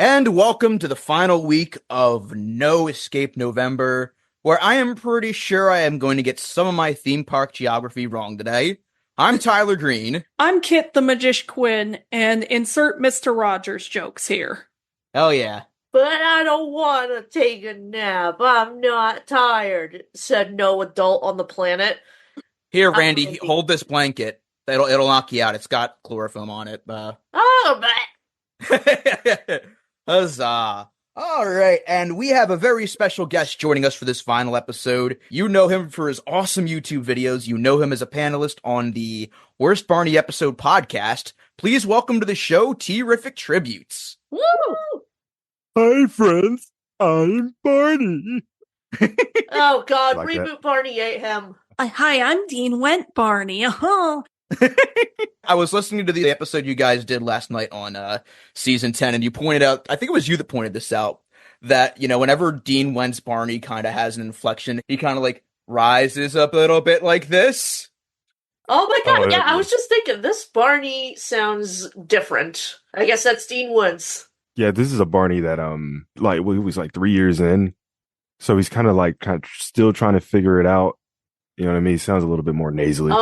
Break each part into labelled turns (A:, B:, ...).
A: And welcome to the final week of No Escape November, where I am pretty sure I am going to get some of my theme park geography wrong today. I'm Tyler Green.
B: I'm Kit the Magician Quinn, and insert Mr. Rogers jokes here.
A: Hell yeah.
C: But I don't want to take a nap. I'm not tired, said no adult on the planet.
A: Here, Randy, hold this blanket. It'll knock you out. It's got chloroform on it.
C: Oh, but...
A: Huzzah. All right, and we have a very special guest joining us for this final episode. You know him for his awesome YouTube videos. You know him as a panelist on the Worst Barney Episode podcast. Please welcome to the show, Teeriffic Tributes.
C: Woo!
D: Hi, friends. I'm Barney.
C: Oh, God,
D: Like
C: reboot
D: that.
C: Barney ate him.
B: Hi, I'm Dean Went Barney.
A: I was listening to the episode you guys did last night on season 10, and you pointed out, I think it was you that pointed this out, that, you know, whenever Dean Wentz Barney kind of has an inflection, he kind of like rises up a little bit like this.
C: Oh my God, yeah, I
D: yeah.
C: was just thinking, this Barney sounds different. I guess that's Dean Woods.
D: Yeah, this is a Barney that he was like 3 years in, so he's kind of still trying to figure it out. You know what I mean? He sounds a little bit more nasally.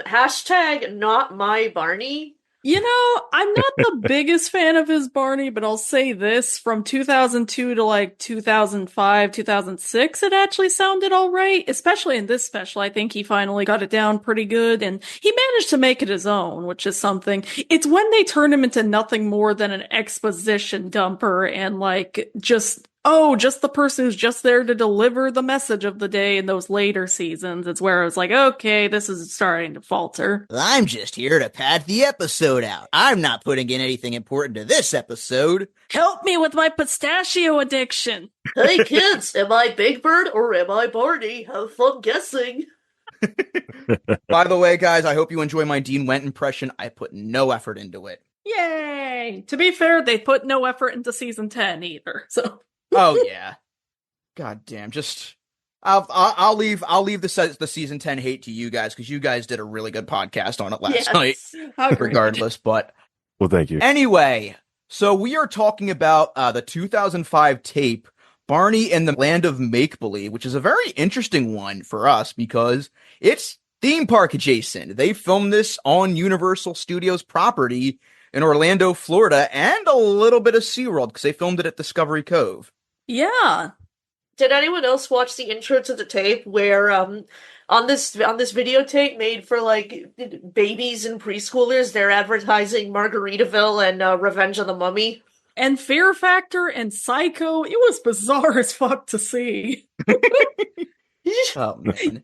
C: Hashtag not my Barney.
B: You know, I'm not the biggest fan of his Barney, but I'll say this, from 2002 to like 2005, 2006, it actually sounded all right, especially in this special. I think he finally got it down pretty good, and he managed to make it his own, which is something. It's when they turn him into nothing more than an exposition dumper and like just the person who's just there to deliver the message of the day in those later seasons. It's where I was like, okay, this is starting to falter.
A: I'm just here to pad the episode out. I'm not putting in anything important to this episode.
B: Help me with my pistachio addiction.
C: Hey kids, am I Big Bird or am I Barney? Have fun guessing.
A: By the way, guys, I hope you enjoy my Dean Went impression. I put no effort into it.
B: Yay! To be fair, they put no effort into season 10 either, so...
A: Oh yeah. God damn. I'll leave the season 10 hate to you guys, because you guys did a really good podcast on it last night. Regardless, but
D: Well, thank you.
A: anyway, so we are talking about the 2005 tape Barney and the Land of Make-Believe, which is a very interesting one for us because it's theme park adjacent. They filmed this on Universal Studios property in Orlando, Florida, and a little bit of SeaWorld because they filmed it at Discovery Cove.
B: Yeah.
C: Did anyone else watch the intro to the tape where on this videotape made for like babies and preschoolers, they're advertising Margaritaville and Revenge of the Mummy?
B: And Fear Factor and Psycho, it was bizarre as fuck to see.
A: Oh, man.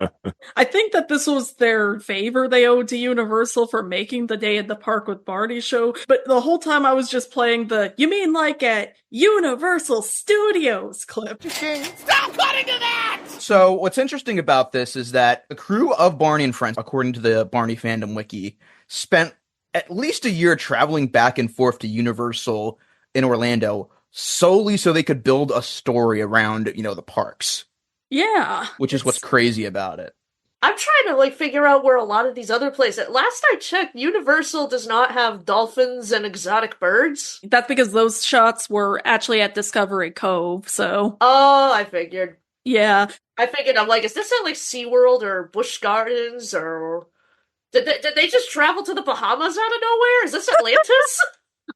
B: I think that this was their favor they owed to Universal for making the Day at the Park with Barney show, but the whole time I was just playing the, you mean like at Universal Studios clip.
C: Stop cutting to that!
A: So what's interesting about this is that the crew of Barney and Friends, according to the Barney Fandom Wiki, spent at least a year traveling back and forth to Universal in Orlando solely so they could build a story around, you know, the parks.
B: Yeah.
A: Which is what's crazy about it.
C: I'm trying to like figure out where a lot of these other places. Last I checked, Universal does not have dolphins and exotic birds.
B: That's because those shots were actually at Discovery Cove, so.
C: Oh, I figured.
B: Yeah.
C: I'm like, is this at like SeaWorld or Busch Gardens or did they just travel to the Bahamas out of nowhere? Is this Atlantis?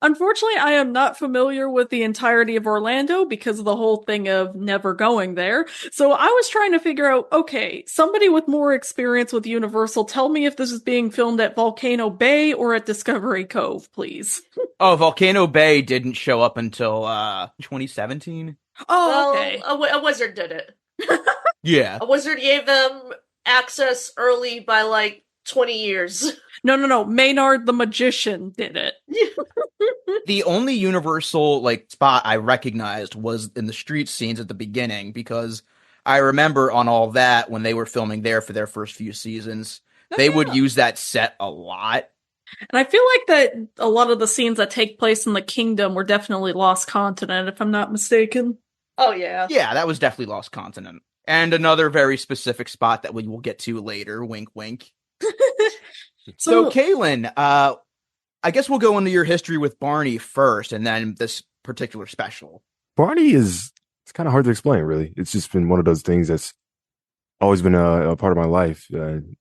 B: Unfortunately, I am not familiar with the entirety of Orlando because of the whole thing of never going there. So I was trying to figure out, okay, somebody with more experience with Universal, tell me if this is being filmed at Volcano Bay or at Discovery Cove, please.
A: Oh, Volcano Bay didn't show up until 2017?
B: Oh, okay.
C: A wizard did it.
A: Yeah.
C: A wizard gave them access early by like 20 years.
B: No. Maynard the Magician did it.
A: The only Universal like spot I recognized was in the street scenes at the beginning, because I remember on all that when they were filming there for their first few seasons, they would use that set a lot.
B: And I feel like that a lot of the scenes that take place in the kingdom were definitely Lost Continent, if I'm not mistaken.
C: Oh, yeah.
A: Yeah, that was definitely Lost Continent. And another very specific spot that we will get to later, wink, wink. So, Kaylin, I guess we'll go into your history with Barney first, and then this particular special?
D: Barney it's kind of hard to explain, really. It's just been one of those things that's always been a part of my life,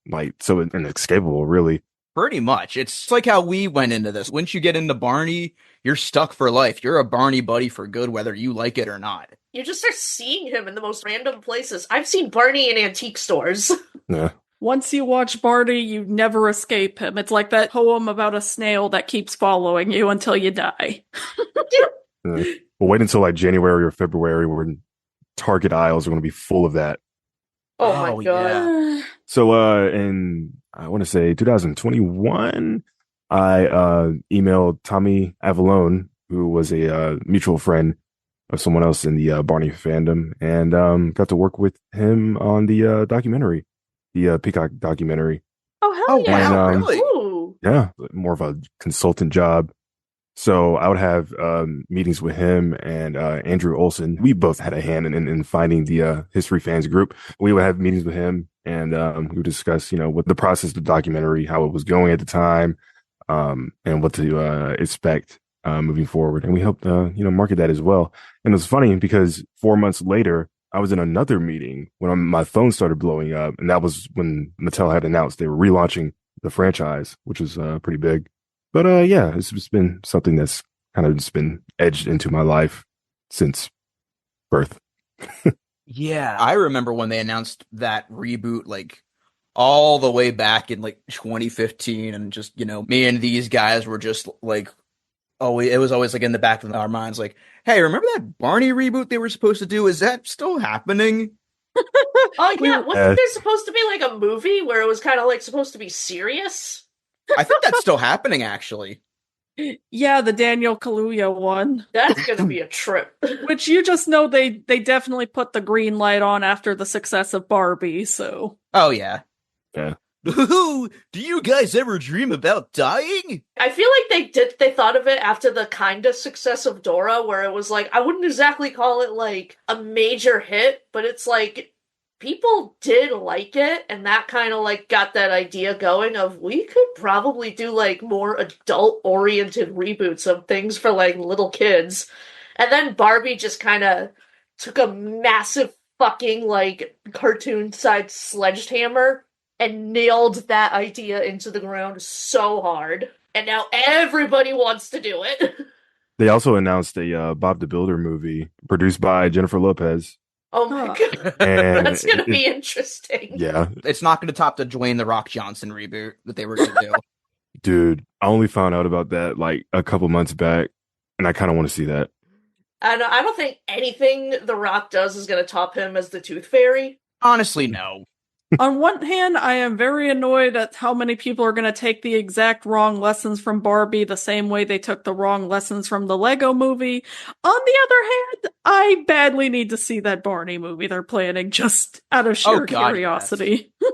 D: like so inescapable, really.
A: Pretty much. It's like how we went into this. Once you get into Barney, you're stuck for life. You're a Barney buddy for good, whether you like it or not.
C: You just start seeing him in the most random places. I've seen Barney in antique stores.
D: Yeah.
B: Once you watch Barney, you never escape him. It's like that poem about a snail that keeps following you until you die.
D: But wait until like January or February when Target aisles are going to be full of that.
C: Oh my
A: Oh,
C: god.
A: yeah.
D: So in I want to say 2021, I emailed Tommy Avalone, who was a mutual friend of someone else in the Barney fandom, and got to work with him on the documentary, the Peacock documentary.
B: Oh, hell
A: Oh,
B: yeah.
A: wow,
D: And,
A: really?
C: Ooh.
D: Yeah, more of a consultant job. So I would have meetings with him and Andrew Olson. We both had a hand in finding the History Fans group. We would have meetings with him, and we would discuss, what the process of the documentary, how it was going at the time, and what to expect moving forward. And we helped, market that as well. And it was funny because 4 months later, I was in another meeting when my phone started blowing up, and that was when Mattel had announced they were relaunching the franchise, which was pretty big. But yeah, it's just been something that's kind of just been edged into my life since birth.
A: Yeah, I remember when they announced that reboot, like all the way back in like 2015, and just, me and these guys were just like, it was always like in the back of our minds, like, hey, remember that Barney reboot they were supposed to do? Is that still happening?
C: Oh yeah, wasn't there supposed to be like a movie where it was kind of like supposed to be serious?
A: I think that's still happening, actually.
B: Yeah, the Daniel Kaluuya one.
C: That's gonna be a trip.
B: Which you just know they definitely put the green light on after the success of Barbie, so.
A: Oh, yeah.
D: Yeah.
A: Do you guys ever dream about dying?
C: I feel like they thought of it after the kind of success of Dora, where it was like, I wouldn't exactly call it like a major hit, but it's like people did like it, and that kind of like got that idea going of we could probably do like more adult oriented reboots of things for like little kids. And then Barbie just kind of took a massive fucking like cartoon sized sledgehammer and nailed that idea into the ground so hard. And now everybody wants to do it.
D: They also announced a Bob the Builder movie produced by Jennifer Lopez.
C: Oh my god.
D: And
C: That's going to be interesting.
D: Yeah.
A: It's not going to top the Dwayne The Rock Johnson reboot that they were going to do.
D: Dude, I only found out about that like a couple months back, and I kind of want to see that.
C: I don't think anything The Rock does is going to top him as the Tooth Fairy.
A: Honestly, no.
B: On one hand, I am very annoyed at how many people are going to take the exact wrong lessons from Barbie the same way they took the wrong lessons from the Lego movie. On the other hand, I badly need to see that Barney movie they're planning just out of sheer curiosity. Yes.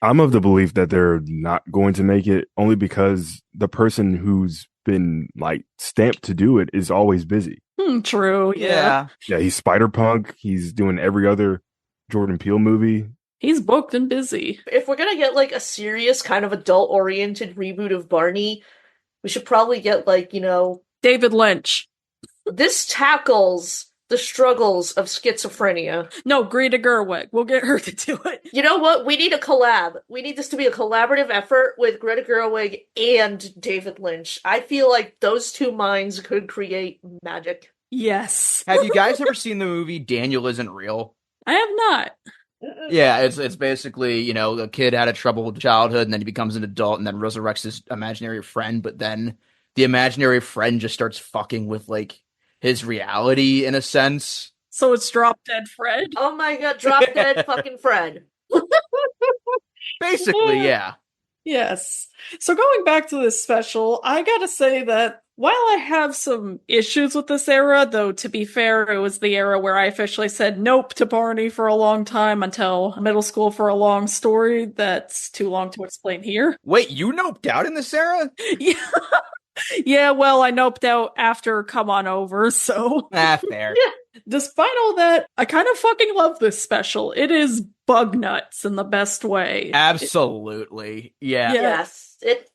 D: I'm of the belief that they're not going to make it only because the person who's been like stamped to do it is always busy.
B: True. Yeah.
D: Yeah, he's Spider-Punk. He's doing every other Jordan Peele movie.
B: He's booked and busy.
C: If we're gonna get like a serious kind of adult-oriented reboot of Barney, we should probably get like,
B: David Lynch.
C: This tackles the struggles of schizophrenia.
B: No, Greta Gerwig. We'll get her to do it.
C: You know what? We need a collab. We need this to be a collaborative effort with Greta Gerwig and David Lynch. I feel like those two minds could create magic.
B: Yes.
A: Have you guys ever seen the movie Daniel Isn't Real?
B: I have not.
A: Yeah, it's basically, the kid had a troubled childhood and then he becomes an adult and then resurrects his imaginary friend, but then the imaginary friend just starts fucking with like his reality in a sense.
B: So it's Drop Dead Fred?
C: Oh my god, Drop Dead fucking Fred.
A: Basically, yeah.
B: Yes. So going back to this special, I gotta say that while I have some issues with this era, though to be fair, it was the era where I officially said nope to Barney for a long time until middle school for a long story that's too long to explain here.
A: Wait, you noped out in this era?
B: Yeah. Yeah, well, I noped out after Come On Over, so.
A: Fair.
B: Yeah. Despite all that, I kind of fucking love this special. It is bug nuts in the best way.
A: Absolutely. Yeah.
C: Yes.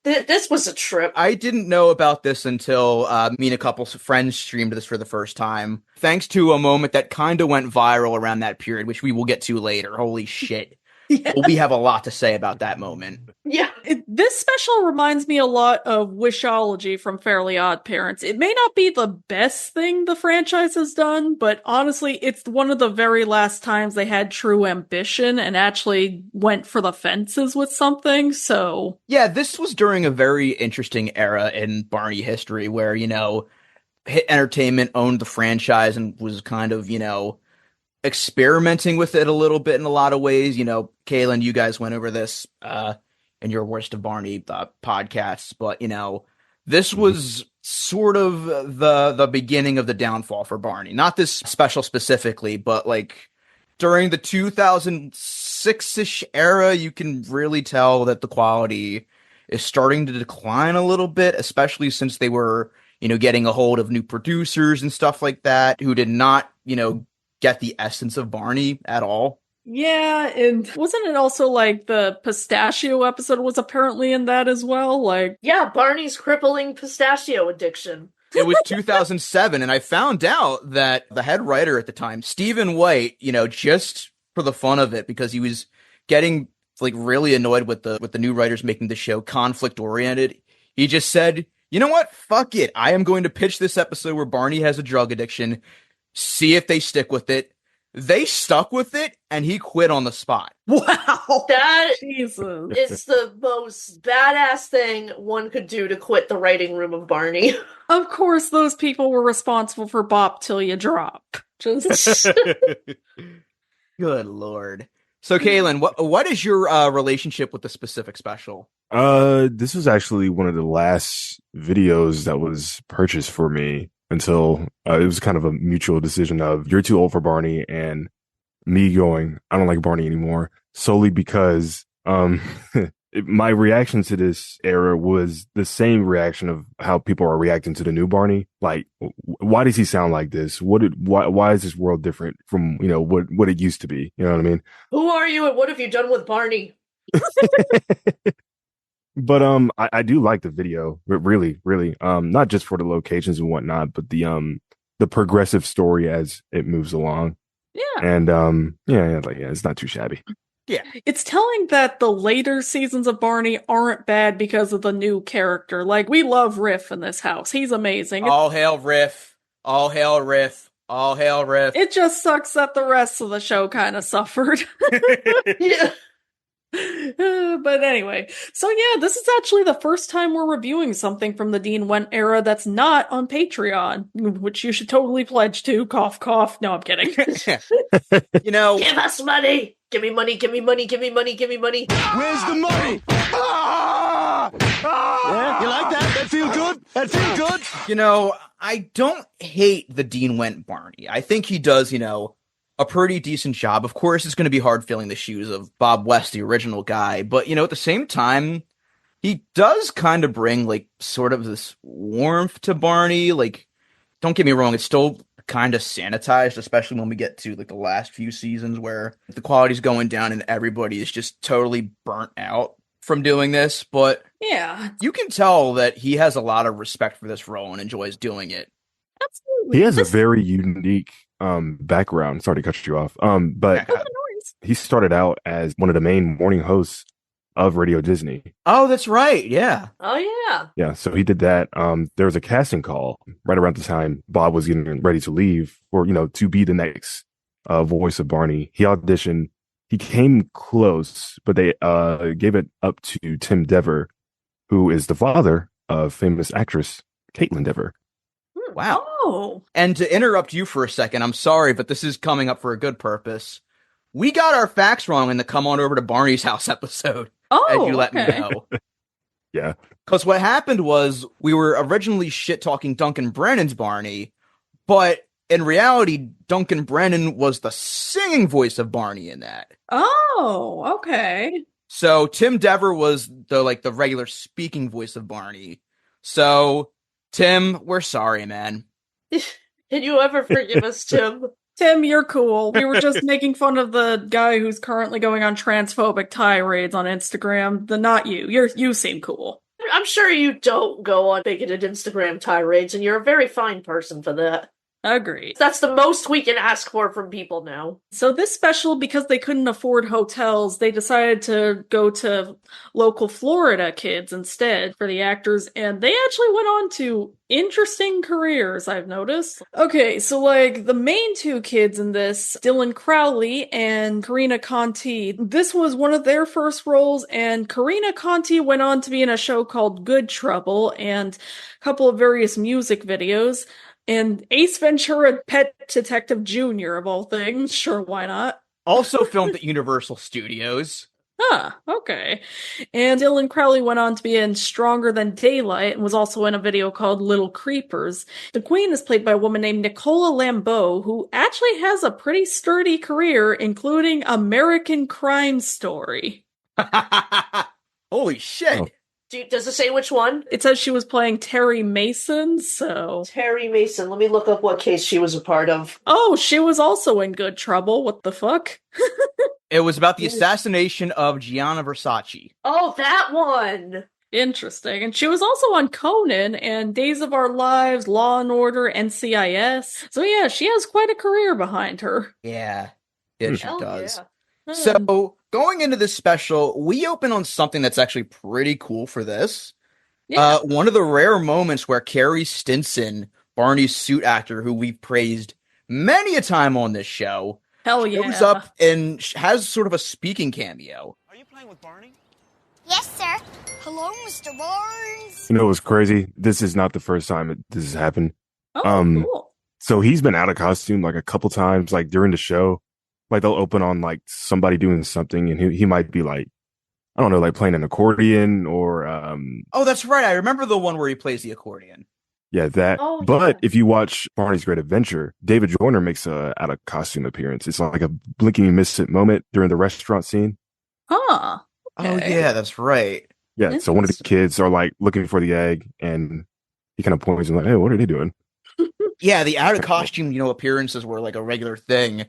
C: This was a trip.
A: I didn't know about this until me and a couple of friends streamed this for the first time. Thanks to a moment that kind of went viral around that period, which we will get to later. Holy shit.
B: Yeah.
A: We have a lot to say about that moment.
C: Yeah.
B: This special reminds me a lot of Wishology from Fairly Odd Parents. It may not be the best thing the franchise has done, but honestly, it's one of the very last times they had true ambition and actually went for the fences with something, so...
A: Yeah, this was during a very interesting era in Barney history where, you know, Hit Entertainment owned the franchise and was kind of, you know, experimenting with it a little bit in a lot of ways. You know, Kaylin, you guys went over this in your Worst of Barney podcasts, but you know, this was sort of the beginning of the downfall for Barney. Not this special specifically, but like during the 2006-ish era, you can really tell that the quality is starting to decline a little bit, especially since they were, you know, getting a hold of new producers and stuff like that who did not, you know, get the essence of Barney at all.
B: Yeah, and wasn't it also like the pistachio episode was apparently in that as well? Like,
C: Yeah, Barney's crippling pistachio addiction.
A: It was 2007, and I found out that the head writer at the time, Stephen White, you know, just for the fun of it, because he was getting like really annoyed with the new writers making the show conflict oriented, he just said, "You know what? Fuck it. I am going to pitch this episode where Barney has a drug addiction. See if they stick with it." They stuck with it, and he quit on the spot.
B: wow.
C: That
B: Jesus.
C: is the most badass thing one could do to quit the writing room of Barney.
B: Of course, those people were responsible for Bop Till You Drop. Just...
A: Good Lord. So, Kaylin, what is your relationship with the specific special?
D: This was actually one of the last videos that was purchased for me until it was kind of a mutual decision of you're too old for Barney and me going, I don't like Barney anymore, solely because my reaction to this era was the same reaction of how people are reacting to the new Barney. Like, why does he sound like this? Why is this world different from, you know, what it used to be? You know what I mean?
C: Who are you and what have you done with Barney?
D: But I do like the video, really, really. Not just for the locations and whatnot, but the progressive story as it moves along.
B: Yeah.
D: And it's not too shabby.
A: Yeah.
B: It's telling that the later seasons of Barney aren't bad because of the new character. Like, we love Riff in this house. He's amazing.
A: All hail Riff. All hail Riff. All hail Riff.
B: It just sucks that the rest of the show kind of suffered.
C: Yeah.
B: But anyway, so yeah, this is actually the first time we're reviewing something from the Dean Went era that's not on Patreon, which you should totally pledge to. Cough, cough. No, I'm kidding.
A: You know,
C: Give us money! Give me money, give me money, give me money, give me money.
E: Where's the money? Ah! Ah! Yeah, you like that? That feel good? That feel good?
A: you know, I don't hate the Dean Went Barney. I think he does, you know, a pretty decent job. Of course, it's going to be hard filling the shoes of Bob West, the original guy. But, you know, at the same time, he does kind of bring, like, sort of this warmth to Barney. Like, don't get me wrong, it's still kind of sanitized, especially when we get to, like, the last few seasons where the quality's going down and everybody is just totally burnt out from doing this. But
B: Yeah,
A: you can tell that he has a lot of respect for this role and enjoys doing it.
B: absolutely.
D: He has a very unique background. Sorry to cut you off. But he started out as one of the main morning hosts of Radio Disney.
A: Oh, that's right. Yeah.
C: Oh, yeah.
D: Yeah, so he did that. There was a casting call right around the time Bob was getting ready to leave for, you know, to be the next voice of Barney. He auditioned. He came close, but they gave it up to Tim Dever, who is the father of famous actress Caitlin Dever.
A: Wow.
B: Oh,
A: And to interrupt you for a second, I'm sorry, but this is coming up for a good purpose. We got our facts wrong in the Come On Over to Barney's House episode, as you let me know.
D: Yeah.
A: Because what happened was we were originally shit-talking Duncan Brennan's Barney, but in reality, Duncan Brennan was the singing voice of Barney in that.
B: Oh, okay.
A: So Tim Dever was the regular speaking voice of Barney. So Tim, we're sorry, man.
C: Can you ever forgive us, Tim?
B: Tim, you're cool. We were just making fun of the guy who's currently going on transphobic tirades on Instagram. Not you. You seem cool.
C: I'm sure you don't go on bigoted Instagram tirades, and you're a very fine person for that.
B: Agreed.
C: That's the most we can ask for from people now.
B: So this special, because they couldn't afford hotels, they decided to go to local Florida kids instead for the actors, and they actually went on to interesting careers, I've noticed. Okay, so like the main two kids in this, Dylan Crowley and Karina Conti, this was one of their first roles, and Karina Conti went on to be in a show called Good Trouble and a couple of various music videos. And Ace Ventura, Pet Detective Jr., of all things. Sure, why not?
A: Also filmed at Universal Studios.
B: Ah, okay. And Dylan Crowley went on to be in Stronger Than Daylight and was also in a video called Little Creepers. The Queen is played by a woman named Nicola Lambeau, who actually has a pretty sturdy career, including American Crime Story.
A: Holy shit.
D: Oh.
C: Does it say which one?
B: It says she was playing Terry Mason, so...
C: Terry Mason. Let me look up what case she was a part of.
B: Oh, she was also in Good Trouble. What the fuck?
A: It was about the assassination of Gianna Versace.
C: Oh, that one!
B: Interesting. And she was also on Conan and Days of Our Lives, Law and Order, NCIS. So yeah, she has quite a career behind her.
A: Yeah, it she
C: Hell
A: does.
C: yeah.
A: So, going into this special, we open on something that's actually pretty cool for this.
B: Yeah.
A: One of the rare moments where Carrie Stinson, Barney's suit actor, who we've praised many a time on this show,
B: Hell yeah.
A: shows up and has sort of a speaking cameo.
E: Are you playing with Barney?
F: Yes, sir. Hello, Mr. Barnes.
D: You know what's crazy? This is not the first time this has happened.
B: Oh, cool.
D: So he's been out of costume like a couple times, like during the show. Like they'll open on like somebody doing something, and he might be like, I don't know, like playing an accordion or
A: Oh, that's right. I remember the one where he plays the accordion.
D: yeah, that.
C: Oh,
D: But
C: yeah.
D: if you watch Barney's Great Adventure, David Joyner makes a out of costume appearance. It's like a blinking you miss it moment during the restaurant scene.
B: Huh.
A: Oh,
B: Okay.
A: yeah, that's right.
D: Yeah, so one of the kids are like looking for the egg, and he kind of points and like, hey, what are they doing?
A: Yeah, the out of costume, appearances were like a regular thing.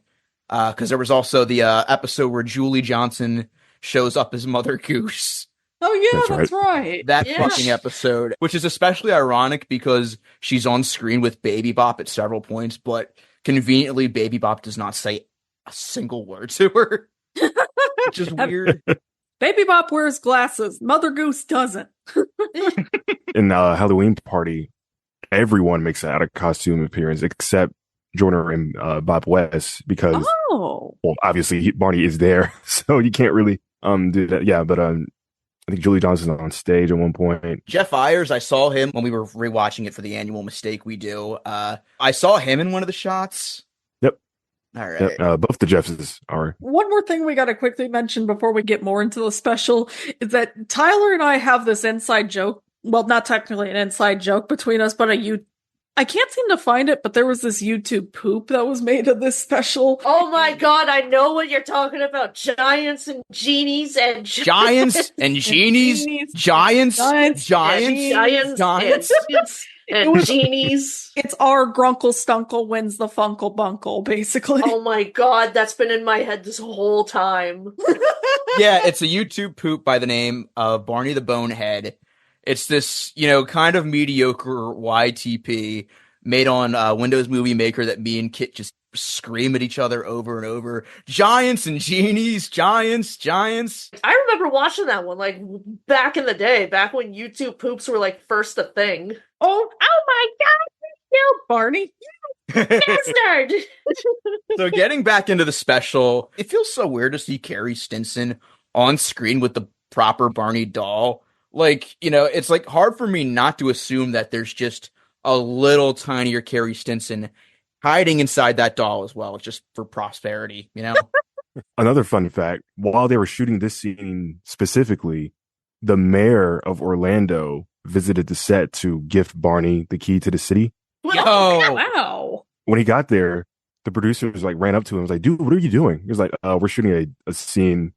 A: Because there was also the episode where Julie Johnson shows up as Mother Goose.
B: Oh yeah,
D: That's
B: that's right.
A: That
C: Yeah.
A: fucking episode, which is especially ironic because she's on screen with Baby Bop at several points, but conveniently Baby Bop does not say a single word to her, which is weird.
B: Baby Bop wears glasses. Mother Goose doesn't.
D: In Halloween Party, everyone makes an out of costume appearance except Joyner and Bob West because,
B: Oh.
D: well, obviously Barney is there, so you can't really do that. Yeah, but I think Julie Johnson's on stage at one point.
A: Jeff Ayers, I saw him when we were rewatching it for the annual mistake we do. I saw him in one of the shots.
D: Yep.
A: All right.
D: Both the Jeffs are.
B: One more thing we gotta quickly mention before we get more into the special is that Tyler and I have this inside joke. Well, not technically an inside joke between us, but I can't seem to find it, but there was this YouTube poop that was made of this special.
C: Oh my god, I know what you're talking about. Giants and genies and
A: Giants and genies. Giants.
B: Giants.
C: giants and genies.
B: It's our Grunkle Stunkle wins the Funkle Bunkle, basically.
C: Oh my god, that's been in my head this whole time.
A: Yeah, it's a YouTube poop by the name of Barney the Bonehead. It's this, kind of mediocre YTP made on Windows Movie Maker that me and Kit just scream at each other over and over. Giants and genies, giants.
C: I remember watching that one, like, back in the day, back when YouTube poops were, like, first a thing.
B: Oh my god! You Barney!
C: Bastard!
A: So getting back into the special, it feels so weird to see Carrie Stinson on screen with the proper Barney doll. Like, it's like hard for me not to assume that there's just a little tinier Carrie Stinson hiding inside that doll as well, just for prosperity,
D: Another fun fact, while they were shooting this scene specifically, the mayor of Orlando visited the set to gift Barney the key to the city.
A: Yo!
B: Wow!
D: When he got there, the producers like ran up to him and was like, dude, what are you doing? He was like, we're shooting a scene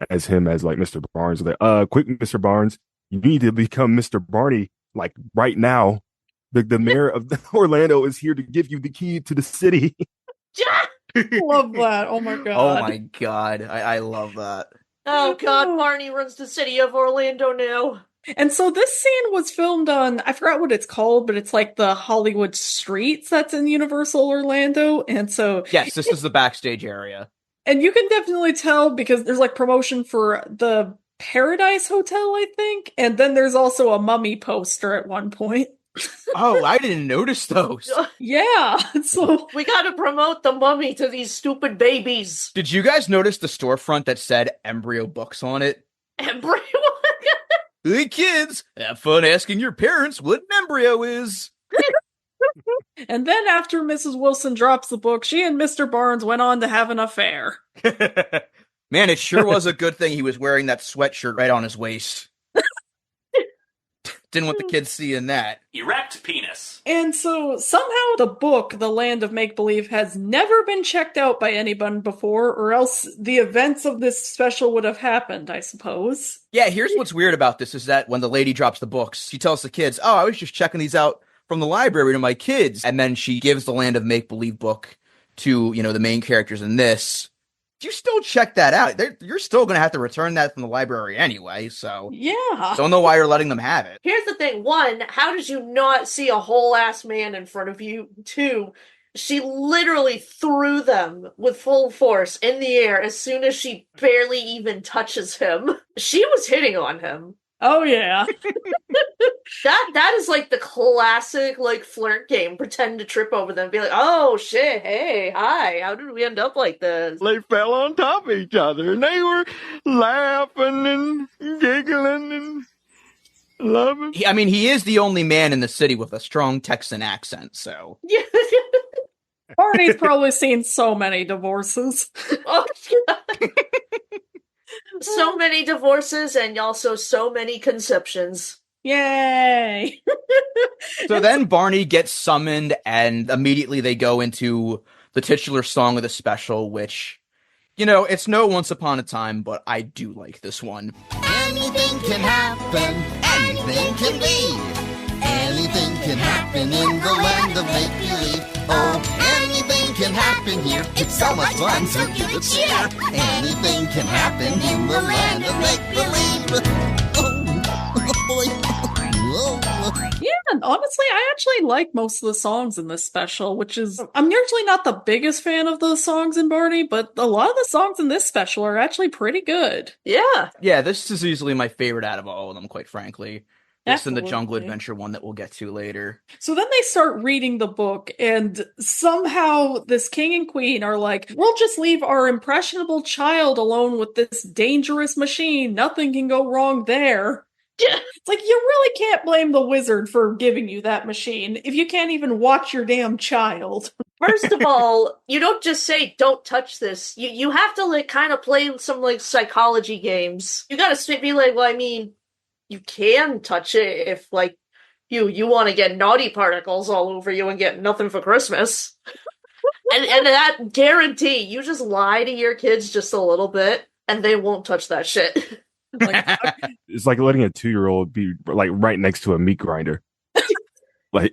D: as him as like Mr. Barnes. Like, quick, Mr. Barnes, you need to become Mr. Barney like right now. The mayor of Orlando is here to give you the key to the city.
B: Love that. Oh my
A: Oh
B: god.
A: my god. I love that.
C: Oh god, Barney runs the city of Orlando now.
B: And so this scene was filmed on, I forgot what it's called, but it's like the Hollywood Streets that's in Universal Orlando. And so,
A: Yes, this is the backstage area.
B: and you can definitely tell because there's like promotion for the Paradise Hotel, I think. And then there's also a mummy poster at one point.
A: Oh, I didn't notice those.
B: Yeah. So,
C: We gotta promote the mummy to these stupid babies.
A: Did you guys notice the storefront that said Embryo Books on it?
C: Everyone.
A: Hey kids, have fun asking your parents what an embryo is.
B: and then after Mrs. Wilson drops the book, she and Mr. Barnes went on to have an affair.
A: Man, it sure was a good thing he was wearing that sweatshirt right on his waist. Didn't want the kids seeing that.
G: Erect penis.
B: And so somehow the book, The Land of Make-Believe, has never been checked out by anyone before, or else the events of this special would have happened, I suppose.
A: Yeah, here's what's weird about this is that when the lady drops the books, she tells the kids, oh, I was just checking these out from the library to my kids. And then she gives the Land of Make-Believe book to, the main characters in this. You still check that out. You're still going to have to return that from the library anyway, so
B: Yeah.
A: don't know why you're letting them have it.
C: Here's the thing. One, how did you not see a whole ass man in front of you? Two, she literally threw them with full force in the air as soon as she barely even touches him. She was hitting on him.
B: Oh, yeah.
C: That is like the classic flirt game. Pretend to trip over them, be like, "Oh shit, hey, hi, how did we end up like this?"
E: They fell on top of each other and they were laughing and giggling and loving.
A: He is the only man in the city with a strong Texan accent, so.
C: Yeah.
B: Barney's probably seen so many divorces.
C: Oh, God. So many divorces and also so many conceptions.
B: Yay!
A: So then Barney gets summoned, and immediately they go into the titular song of the special, which, it's no Once Upon a Time, but I do like this one.
H: Anything can happen, anything can be. Anything can happen in the land of make-believe. Oh, anything can happen here. It's so much fun, so give it cheer. Anything can happen in the land of make-believe. Oh, boy.
B: Yeah, and honestly, I actually like most of the songs in this special, which is, I'm usually not the biggest fan of the songs in Barney, but a lot of the songs in this special are actually pretty good.
C: Yeah.
A: Yeah, this is easily my favorite out of all of them, quite frankly. This and the Jungle
B: Absolutely.
A: Adventure one that we'll get to later.
B: So then they start reading the book, and somehow this king and queen are like, we'll just leave our impressionable child alone with this dangerous machine. Nothing can go wrong there.
C: Yeah.
B: It's like, you really can't blame the wizard for giving you that machine if you can't even watch your damn child.
C: First of all, you don't just say, don't touch this. You have to, kind of play some, psychology games. You gotta be like, well, you can touch it if, you want to get naughty particles all over you and get nothing for Christmas. and that guarantee, you just lie to your kids just a little bit, and they won't touch that shit.
D: It's like letting a 2-year-old be right next to a meat grinder.
A: Oh,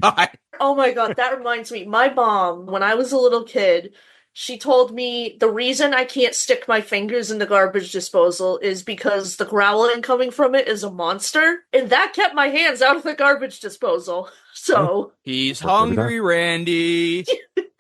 A: God.
C: Oh my god, that reminds me. My mom, when I was a little kid, she told me the reason I can't stick my fingers in the garbage disposal is because the growling coming from it is a monster. And that kept my hands out of the garbage disposal. So.
A: He's hungry, Randy.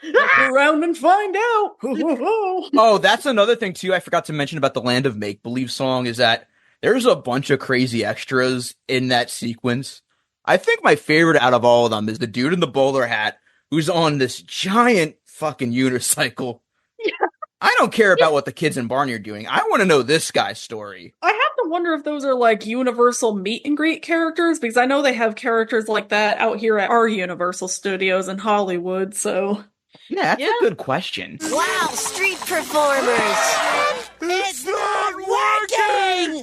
B: Look around and find out.
A: Oh, that's another thing, too, I forgot to mention about the Land of Make-Believe song is that there's a bunch of crazy extras in that sequence. I think my favorite out of all of them is the dude in the bowler hat who's on this giant fucking unicycle.
C: Yeah.
A: I don't care about what the kids in Barney are doing. I want to know this guy's story.
B: I have to wonder if those are Universal meet and greet characters, because I know they have characters like that out here at our Universal Studios in Hollywood, so.
A: Yeah, that's a good question.
F: Wow, street performers!
E: It's not working!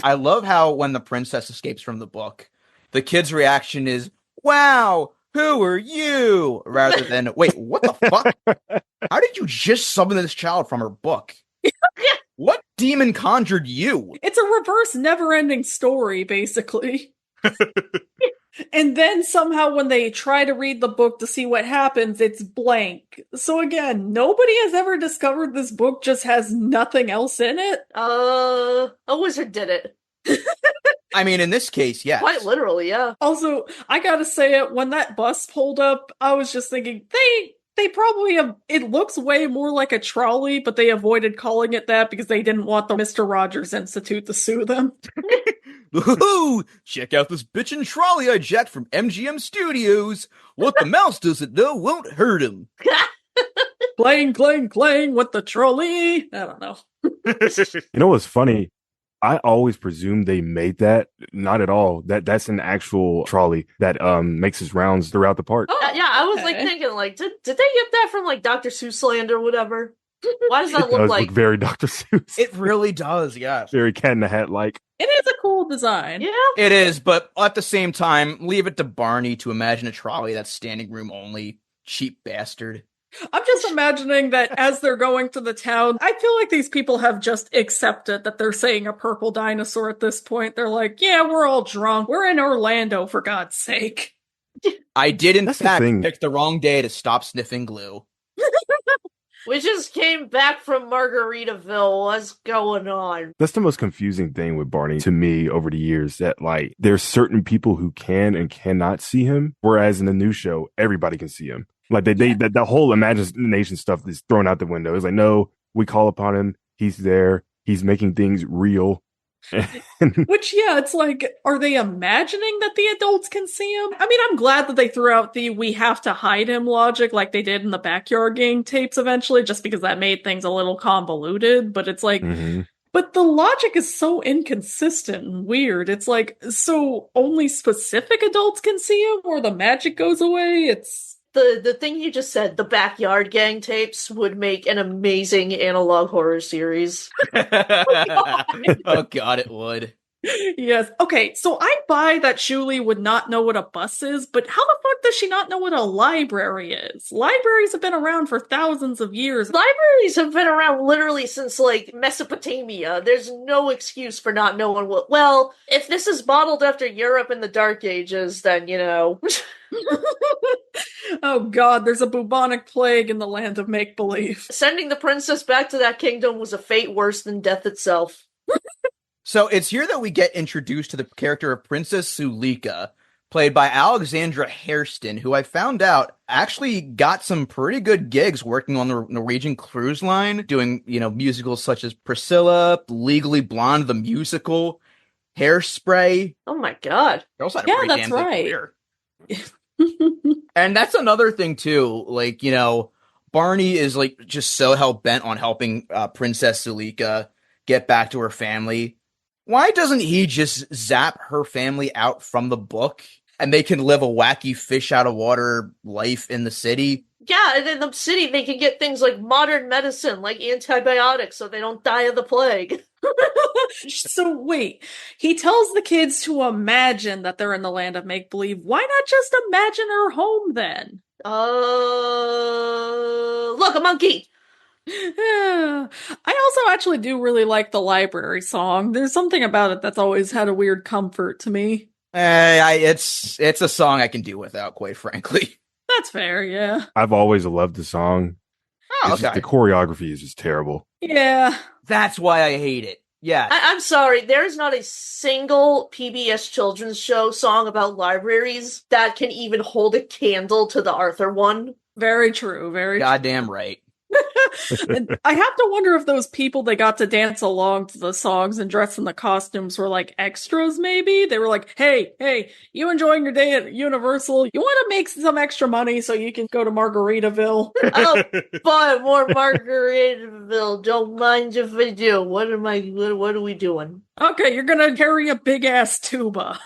A: I love how when the princess escapes from the book, the kid's reaction is, wow, who are you? Rather than, wait, what the fuck? How did you just summon this child from her book? What demon conjured you?
B: It's a reverse never-ending story, basically. And then somehow when they try to read the book to see what happens, it's blank. So again, nobody has ever discovered this book just has nothing else in it.
C: A wizard did it.
A: I mean, in this case, yes.
C: Quite literally, yeah.
B: Also, I gotta say it, when that bus pulled up, I was just thinking, they probably have, it looks way more like a trolley, but they avoided calling it that because they didn't want the Mr. Rogers Institute to sue them.
A: Ooh, check out this bitchin' trolley I jacked from MGM Studios. What the mouse doesn't know won't hurt him.
B: Clang, clang, clang with the trolley. I don't know.
D: You know what's funny? I always presumed they made that. Not at all. That's an actual trolley that makes its rounds throughout the park.
C: Oh, yeah, I was like
B: okay.
C: thinking, like, did they get that from like Dr. Seuss land or whatever? Why does that
D: It
C: look
D: does
C: like?
D: look very Dr. Seuss.
A: It really does, yes.
D: Very Cat in the Hat like.
B: It is a cool design.
C: Yeah.
A: It is, but at the same time, leave it to Barney to imagine a trolley that's standing room only. Cheap bastard.
B: I'm just imagining that as they're going to the town, I feel like these people have just accepted that they're saying a purple dinosaur at this point. They're like, yeah, we're all drunk. We're in Orlando, for God's sake.
A: I did, in
D: That's the
A: fact,
D: thing.
A: pick the wrong day to stop sniffing glue.
C: We just came back from Margaritaville. What's going on?
D: That's the most confusing thing with Barney to me over the years, that like there's certain people who can and cannot see him, whereas in the new show, everybody can see him. Like the whole imagination stuff is thrown out the window. It's like, no, we call upon him. He's there. He's making things real.
B: Which, yeah, it's like, are they imagining that the adults can see him? I mean, I'm glad that they threw out the we have to hide him logic like they did in the Backyard Gang tapes eventually, just because that made things a little convoluted. But it's like,
D: Mhm.
B: but the logic is so inconsistent and weird. It's like, so only specific adults can see him or the magic goes away? It's...
C: The thing you just said, the Backyard Gang tapes would make an amazing analog horror series.
A: Oh god, it would.
B: Yes. Okay, so I buy that Shuli would not know what a bus is, but how the fuck does she not know what a library is? Libraries have been around for thousands of years.
C: Libraries have been around literally since, like, Mesopotamia. There's no excuse for not knowing what... Well, if this is modeled after Europe in the Dark Ages, then, you know...
B: Oh god, there's a bubonic plague in the land of make-believe.
C: Sending the princess back to that kingdom was a fate worse than death itself.
A: So it's here that we get introduced to the character of Princess Sulika, played by Alexandra Hairston, who I found out actually got some pretty good gigs working on the Norwegian cruise line, doing, you know, musicals such as Priscilla, Legally Blonde, the musical, Hairspray.
C: Oh my god.
A: They also had a
B: Yeah,
A: pretty
B: that's
A: damn good
B: right.
A: career. And that's another thing too, like, you know, Barney is like just so hell-bent on helping Princess Sulika get back to her family. Why doesn't he just zap her family out from the book and they can live a wacky fish out of water life in the city?
C: Yeah, and in the city they can get things like modern medicine, like antibiotics, so they don't die of the plague.
B: So wait, he tells the kids to imagine that they're in the land of make-believe. Why not just imagine her home then?
C: Look, a monkey!
B: I also actually do really like the library song. There's something about it that's always had a weird comfort to me.
A: It's a song I can do without, quite frankly.
B: That's fair, yeah.
D: I've always loved the song.
A: Oh,
D: It's just,
A: okay.
D: the choreography is just terrible.
B: Yeah.
A: That's why I hate it. Yeah.
C: I'm sorry, there is not a single PBS children's show song about libraries that can even hold a candle to the Arthur one.
B: Very true, very true.
A: Goddamn right.
B: And I have to wonder if those people that got to dance along to the songs and dress in the costumes were like extras, maybe? They were like, hey, you enjoying your day at Universal? You want to make some extra money so you can go to Margaritaville?
C: Oh, but more Margaritaville. Don't mind if I do. What are we doing?
B: Okay, you're gonna carry a big ass tuba.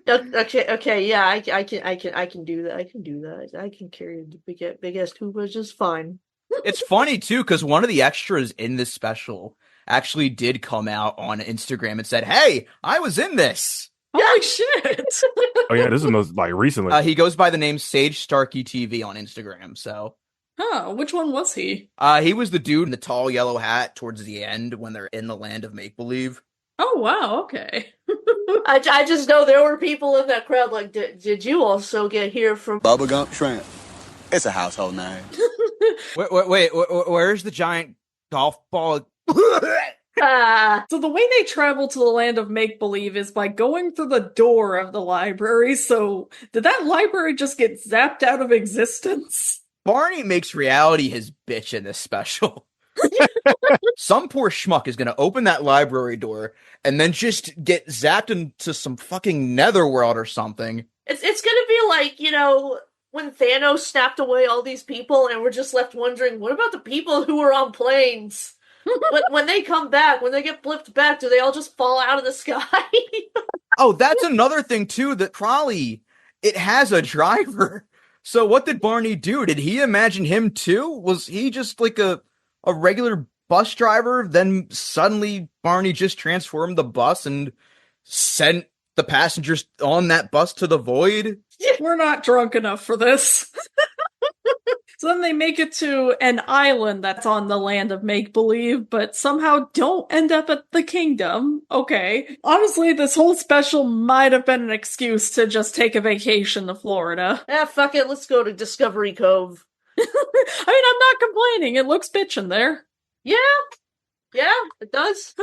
C: Okay, yeah, I can do that. I can do that. I can carry the big ass tuba just fine.
A: It's funny too, because one of the extras in this special actually did come out on Instagram and said, "Hey, I was in this."
B: Holy shit!
D: Oh yeah, this is most like recently.
A: He goes by the name Sage Starkey TV on Instagram. So,
B: Which one was he?
A: he was the dude in the tall yellow hat towards the end when they're in the land of make believe.
B: Oh, wow, okay.
C: I just know there were people in that crowd like, did you also get here from
G: Bubblegum Shrimp. It's a household name.
A: Wait, where's the giant golf ball?
B: So the way they travel to the land of make-believe is by going through the door of the library. So did that library just get zapped out of existence?
A: Barney makes reality his bitch in this special. Some poor schmuck is gonna open that library door and then just get zapped into some fucking netherworld or something.
C: It's gonna be like, you know, when Thanos snapped away all these people and we're just left wondering, what about the people who were on planes? when they come back, when they get blipped back, do they all just fall out of the sky?
A: Oh, that's another thing too, that trolley, it has a driver. So what did Barney do? Did he imagine him too? Was he just like a regular bus driver? Then suddenly Barney just transformed the bus and sent the passengers on that bus to the void?
B: We're not drunk enough for this. So then they make it to an island that's on the land of make-believe, but somehow don't end up at the kingdom. Okay. Honestly, this whole special might have been an excuse to just take a vacation to Florida.
C: Fuck it, let's go to Discovery Cove.
B: I mean, I'm not complaining. It looks bitchin' there.
C: Yeah, it does.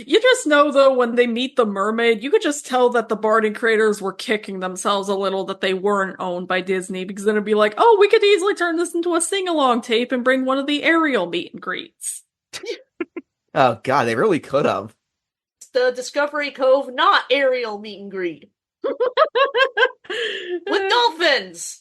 B: You just know, though, when they meet the mermaid, you could just tell that the Barney creators were kicking themselves a little that they weren't owned by Disney, because then it'd be like, oh, we could easily turn this into a sing-along tape and bring one of the Ariel meet and greets.
A: Oh god, they really could have.
C: It's the Discovery Cove, not Ariel meet and greet. With dolphins!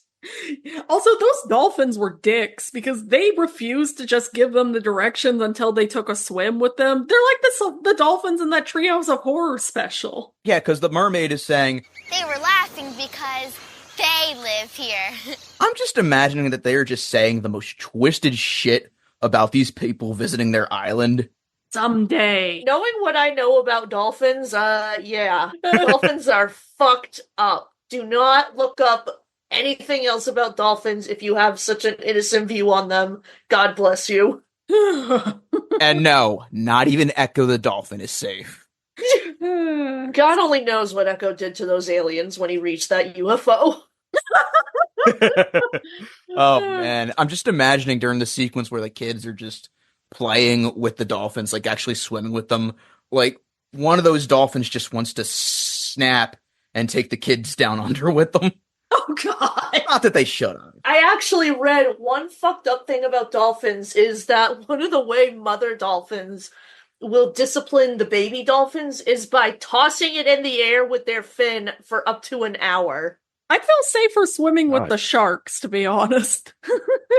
B: Also, those dolphins were dicks because they refused to just give them the directions until they took a swim with them. They're like the dolphins in that Treehouse of Horror special.
A: Yeah, because the mermaid is saying,
F: They were laughing because they live here.
A: I'm just imagining that they're just saying the most twisted shit about these people visiting their island.
B: Someday.
C: Knowing what I know about dolphins, yeah. Dolphins are fucked up. Do not look up anything else about dolphins if you have such an innocent view on them. God bless you.
A: And no, not even Echo the dolphin is safe.
C: God only knows what Echo did to those aliens when he reached that UFO.
A: Oh man, I'm just imagining during the sequence where the kids are just playing with the dolphins, like actually swimming with them. Like one of those dolphins just wants to snap and take the kids down under with them.
B: Oh god.
A: Not that they should have.
C: I actually read one fucked up thing about dolphins is that one of the way mother dolphins will discipline the baby dolphins is by tossing it in the air with their fin for up to an hour.
B: I feel safer swimming with the sharks, to be honest.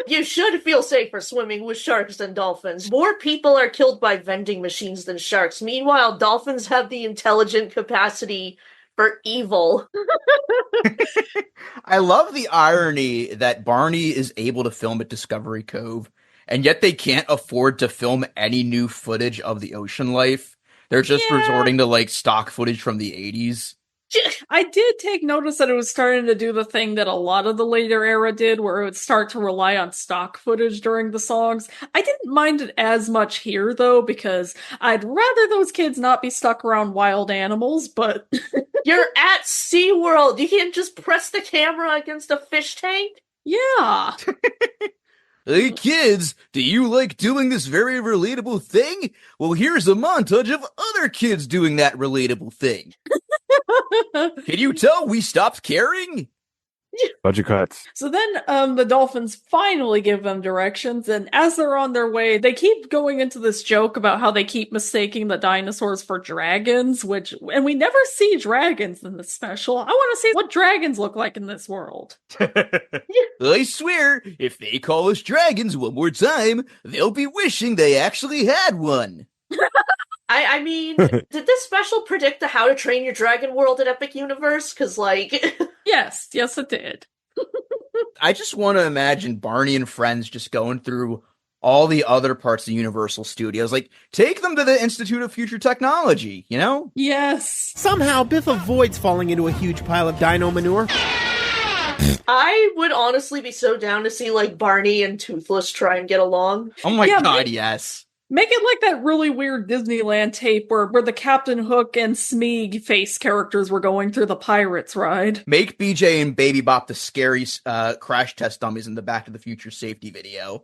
C: You should feel safer swimming with sharks than dolphins. More people are killed by vending machines than sharks. Meanwhile, dolphins have the intelligent capacity for evil.
A: I love the irony that Barney is able to film at Discovery Cove, and yet they can't afford to film any new footage of the ocean life. They're just resorting to like stock footage from the 80s.
B: I did take notice that it was starting to do the thing that a lot of the later era did, where it would start to rely on stock footage during the songs. I didn't mind it as much here, though, because I'd rather those kids not be stuck around wild animals, but...
C: You're at SeaWorld! You can't just press the camera against a fish tank?
B: Yeah!
A: Hey kids, do you like doing this very relatable thing? Well, here's a montage of other kids doing that relatable thing. Can you tell we stopped caring?
D: Budget cuts.
B: So then the dolphins finally give them directions, and as they're on their way, they keep going into this joke about how they keep mistaking the dinosaurs for dragons, and we never see dragons in this special. I want to see what dragons look like in this world.
A: I swear, if they call us dragons one more time, they'll be wishing they actually had one.
C: I mean, did this special predict the How to Train Your Dragon world at Epic Universe? Because, like...
B: Yes, it did.
A: I just want to imagine Barney and friends just going through all the other parts of Universal Studios. Like, take them to the Institute of Future Technology, you know?
B: Yes.
I: Somehow, Biff avoids falling into a huge pile of dino manure.
C: I would honestly be so down to see, like, Barney and Toothless try and get along.
A: Oh my god, yes.
B: Make it like that really weird Disneyland tape where the Captain Hook and Smeagol face characters were going through the Pirates ride.
A: Make BJ and Baby Bop the scary crash test dummies in the Back to the Future safety video.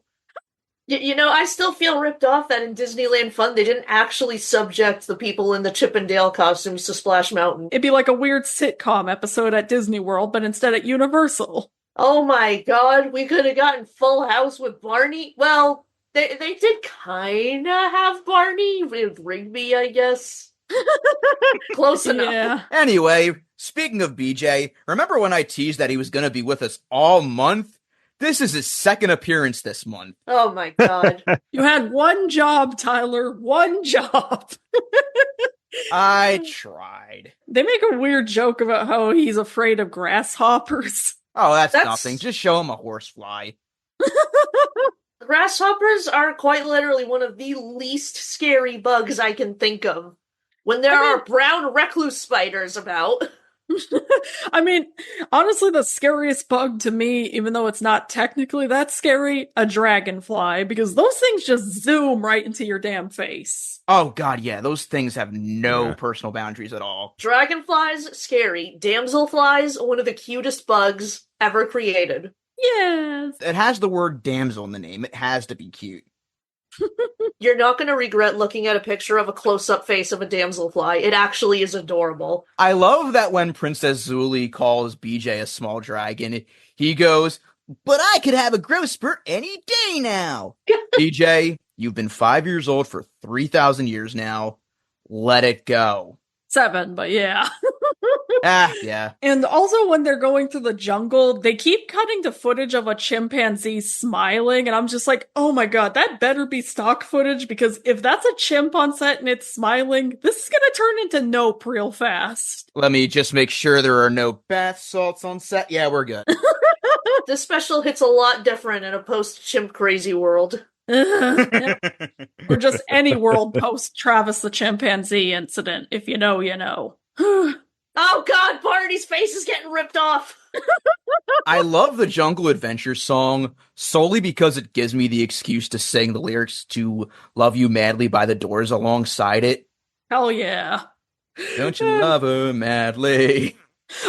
C: You know, I still feel ripped off that in Disneyland Fun, they didn't actually subject the people in the Chip and Dale costumes to Splash Mountain.
B: It'd be like a weird sitcom episode at Disney World, but instead at Universal.
C: Oh my god, we could have gotten Full House with Barney. Well, they did kind of have Barney with Rigby, I guess. Close enough.
B: Yeah.
A: Anyway, speaking of BJ, remember when I teased that he was going to be with us all month? This is his second appearance this month.
C: Oh my god.
B: You had one job, Tyler. One job.
A: I tried.
B: They make a weird joke about how he's afraid of grasshoppers.
A: Oh, that's nothing. Just show him a horsefly.
C: Grasshoppers are quite literally one of the least scary bugs I can think of. When there are brown recluse spiders about.
B: I mean, honestly, the scariest bug to me, even though it's not technically that scary, a dragonfly, because those things just zoom right into your damn face.
A: Oh, God, yeah. Those things have no personal boundaries at all.
C: Dragonflies, scary. Damselflies, one of the cutest bugs ever created.
B: Yes.
A: It has the word damsel in the name. It has to be cute.
C: You're not going to regret looking at a picture of a close-up face of a damselfly. It actually is adorable.
A: I love that when Princess Zuli calls BJ a small dragon, he goes, "But I could have a growth spurt any day now." BJ, you've been 5 years old for 3,000 years now. Let it go.
B: 7, but yeah.
A: Yeah.
B: And also when they're going through the jungle, they keep cutting to footage of a chimpanzee smiling, and I'm just like, oh my god, that better be stock footage, because if that's a chimp on set and it's smiling, this is gonna turn into Nope real fast.
A: Let me just make sure there are no bath salts on set. Yeah, we're good.
C: This special hits a lot different in a post-chimp crazy world.
B: Or just any world post Travis the chimpanzee incident. If you know, you know.
C: Oh god, Barney's face is getting ripped off.
A: I love the Jungle Adventure song solely because it gives me the excuse to sing the lyrics to Love You Madly by the Doors alongside it.
B: Hell yeah.
A: Don't you love her madly?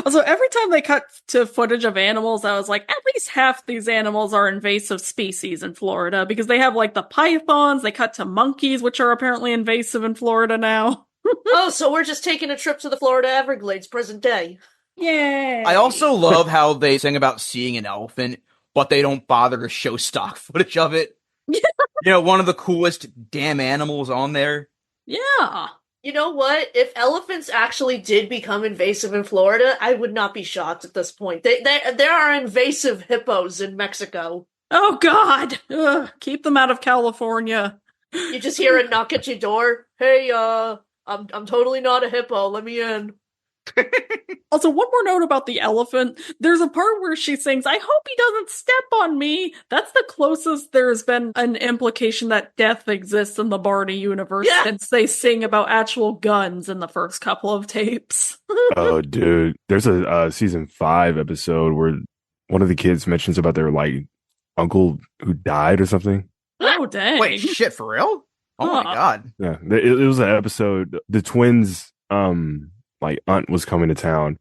B: Also, every time they cut to footage of animals, I was like, at least half these animals are invasive species in Florida, because they have like the pythons, they cut to monkeys, which are apparently invasive in Florida now.
C: Oh, so we're just taking a trip to the Florida Everglades present day.
B: Yay!
A: I also love how they sing about seeing an elephant, but they don't bother to show stock footage of it. You know, one of the coolest damn animals on there.
B: Yeah.
C: You know what? If elephants actually did become invasive in Florida, I would not be shocked at this point. There are invasive hippos in Mexico.
B: Oh god! Ugh, keep them out of California.
C: You just hear a knock at your door. Hey, I'm totally not a hippo. Let me in.
B: Also, one more note about the elephant. There's a part where she sings, "I hope he doesn't step on me." That's the closest there's been an implication that death exists in the Barney universe since they sing about actual guns in the first couple of tapes.
D: Oh, dude. There's a season 5 episode where one of the kids mentions about their, like, uncle who died or something.
B: Oh, dang.
A: Wait, shit, for real? Oh my god.
D: Yeah, it was an episode. The twins, like, aunt was coming to town,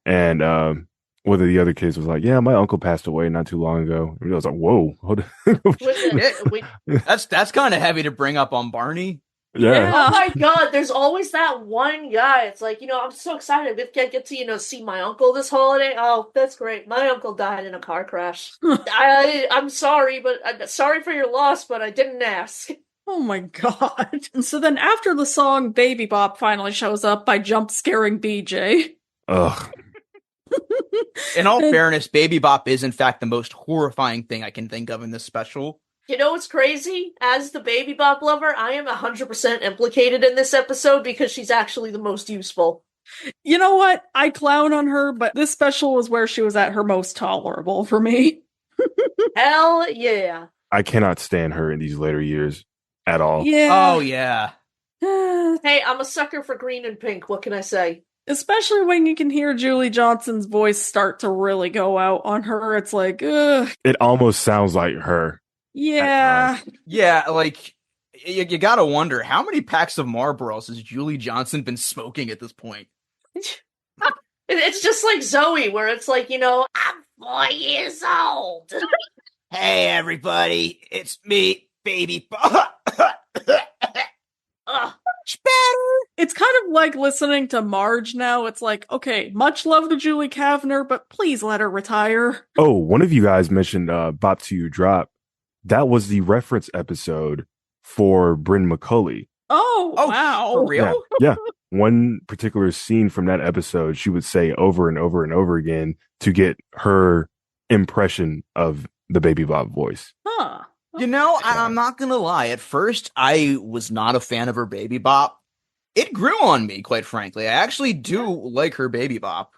D: and one of the other kids was like, "Yeah, my uncle passed away not too long ago." And I was like, "Whoa, hold on."
A: That's kind of heavy to bring up on Barney.
D: Yeah.
C: Oh my god, there's always that one guy. It's like, I'm so excited to get to, see my uncle this holiday. Oh, that's great. My uncle died in a car crash. I'm sorry, but sorry for your loss, but I didn't ask.
B: Oh my god. And so then after the song, Baby Bop finally shows up by jump scaring BJ.
D: Ugh.
A: In all fairness, Baby Bop is in fact the most horrifying thing I can think of in this special.
C: You know what's crazy? As the Baby Bop lover, I am 100% implicated in this episode because she's actually the most useful.
B: You know what? I clown on her, but this special was where she was at her most tolerable for me.
C: Hell yeah.
D: I cannot stand her in these later years at all.
B: Yeah.
A: Oh, yeah.
C: Hey, I'm a sucker for green and pink. What can I say?
B: Especially when you can hear Julie Johnson's voice start to really go out on her. It's like, ugh.
D: It almost sounds like her.
B: Yeah.
A: Yeah, like, You gotta wonder, how many packs of Marlboros has Julie Johnson been smoking at this point?
C: It's just like Zoe, where it's like, I'm 4 years old.
A: Hey, everybody, it's me, Baby Bop. Much better.
B: It's kind of like listening to Marge now. It's like, okay, much love to Julie Kavner, but please let her retire.
D: Oh, one of you guys mentioned Bop to You Drop. That was the reference episode for Bryn McCulley.
B: Oh, wow.
A: For real?
D: Yeah. One particular scene from that episode, she would say over and over and over again to get her impression of the Baby Bop voice.
B: Huh.
A: I'm not gonna lie. At first, I was not a fan of her Baby Bop. It grew on me, quite frankly. I actually do like her Baby Bop.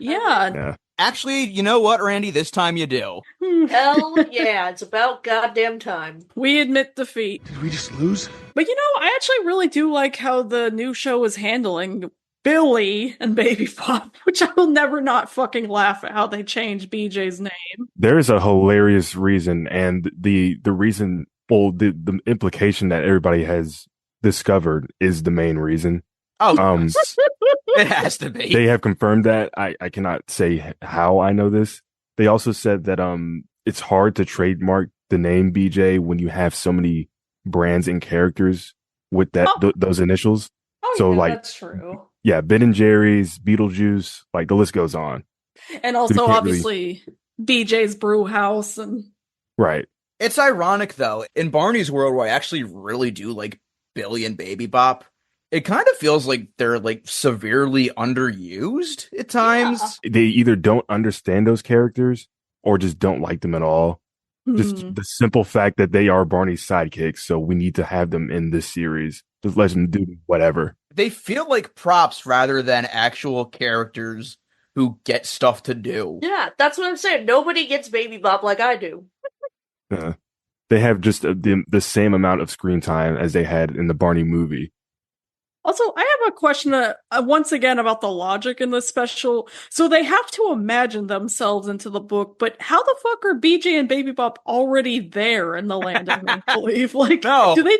B: Yeah.
A: Actually, you know what, Randy? This time you do.
C: Hell yeah, it's about goddamn time.
B: We admit defeat.
E: Did we just lose?
B: But I actually really do like how the new show is handling Billy and Baby Bop, which I will never not fucking laugh at how they changed BJ's name.
D: There's a hilarious reason, and the reason, well, the implication that everybody has discovered is the main reason.
A: Oh, it has to be.
D: They have confirmed that. I cannot say how I know this. They also said that it's hard to trademark the name BJ when you have so many brands and characters with that those initials.
B: Oh,
D: so
B: yeah, that's true.
D: Yeah, Ben and Jerry's, Beetlejuice, like the list goes on.
B: And also, obviously, BJ's Brew House and
D: right.
A: It's ironic though. In Barney's world, where I actually really do like Billy and Baby Bop, it kind of feels like they're like severely underused at times.
D: Yeah. They either don't understand those characters or just don't like them at all. Just the simple fact that they are Barney's sidekicks, so we need to have them in this series. Just let them do whatever.
A: They feel like props rather than actual characters who get stuff to do.
C: Yeah, that's what I'm saying. Nobody gets Baby Bop like I do.
D: They have just the same amount of screen time as they had in the Barney movie.
B: Also, I have a question once again about the logic in this special. So they have to imagine themselves into the book, but how the fuck are BJ and Baby Bop already there in the land of make-believe? Like,
A: no,
B: do they?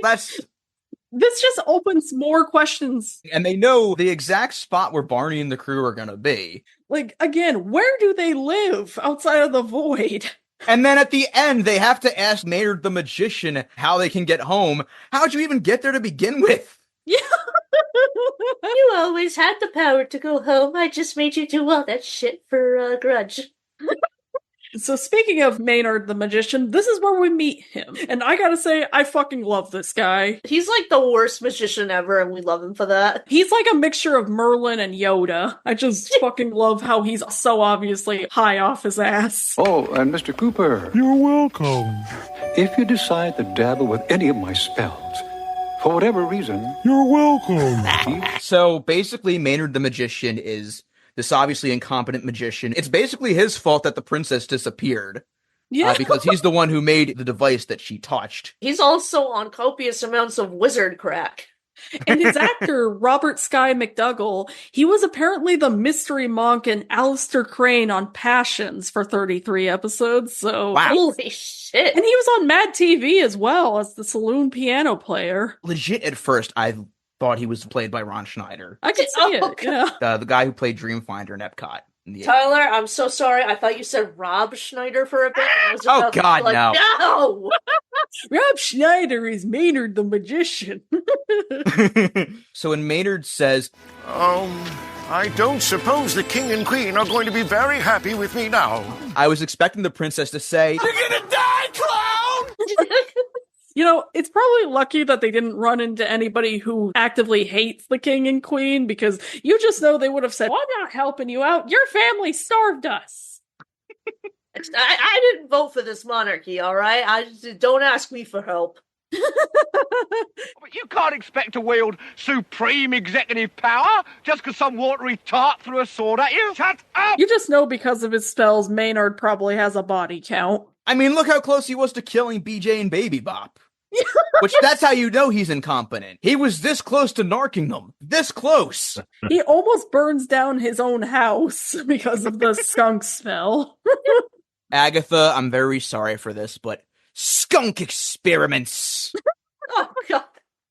A: This
B: just opens more questions.
A: And they know the exact spot where Barney and the crew are gonna be.
B: Like, again, where do they live outside of the void?
A: And then at the end, they have to ask Maynard the magician how they can get home. How'd you even get there to begin with?
B: Yeah.
C: You always had the power to go home. I just made you do all that shit for a grudge.
B: So speaking of Maynard the magician, this is where we meet him. And I gotta say, I fucking love this guy.
C: He's like the worst magician ever, and we love him for that.
B: He's like a mixture of Merlin and Yoda. I just fucking love how he's so obviously high off his ass.
J: Oh, and Mr. Cooper.
E: You're welcome.
J: If you decide to dabble with any of my spells, for whatever reason,
E: you're welcome.
A: So basically, Maynard the magician is this obviously incompetent magician. It's basically his fault that the princess disappeared.
B: Yeah.
A: Because he's the one who made the device that she touched.
C: He's also on copious amounts of wizard crack.
B: And his actor, Robert Sky McDougall, he was apparently the mystery monk in Alistair Crane on Passions for 33 episodes, so...
A: Wow.
C: Holy shit.
B: And he was on Mad TV as well as the saloon piano player.
A: Legit, at first, I thought he was played by Ron Schneider.
B: I could see it, yeah.
A: The guy who played Dreamfinder in Epcot.
C: Tyler, I'm so sorry. I thought you said Rob Schneider for a bit. I was
A: Oh, God,
C: like,
A: no.
C: No!
B: Rob Schneider is Maynard the magician.
A: So when Maynard says,
K: I don't suppose the king and queen are going to be very happy with me now.
A: I was expecting the princess to say,
K: You're gonna die, clown!
B: You know, it's probably lucky that they didn't run into anybody who actively hates the king and queen, because you just know they would have said, well, I'm not helping you out. Your family starved us.
C: I didn't vote for this monarchy, all right? Don't ask me for help.
E: But you can't expect to wield supreme executive power just because some watery tart threw a sword at you. Shut up!
B: You just know because of his spells, Maynard probably has a body count.
A: I mean, look how close he was to killing BJ and Baby Bop. Which, that's how you know he's incompetent. He was this close to narking them. This close.
B: He almost burns down his own house because of the skunk spell.
A: Agatha, I'm very sorry for this, but skunk experiments.
C: Oh, God.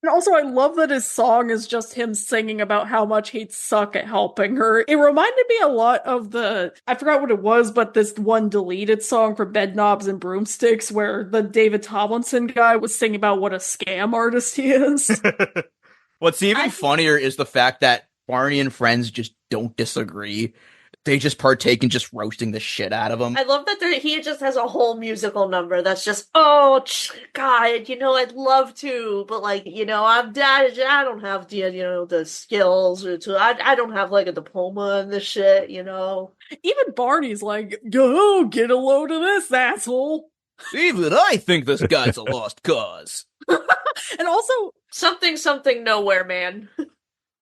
B: And also, I love that his song is just him singing about how much he'd suck at helping her. It reminded me a lot of I forgot what it was, but this one deleted song for Bedknobs and Broomsticks where the David Tomlinson guy was singing about what a scam artist he is.
A: What's even funnier is the fact that Barney and friends just don't disagree. They just partake in just roasting the shit out of him.
C: I love that he just has a whole musical number that's just, oh, God, I'd love to, but, like, I don't have the skills, or I don't have, like, a diploma in this shit,
B: Even Barney's like, yo, get a load of this, asshole.
A: Even I think this guy's a lost cause.
B: And also,
C: something nowhere, man.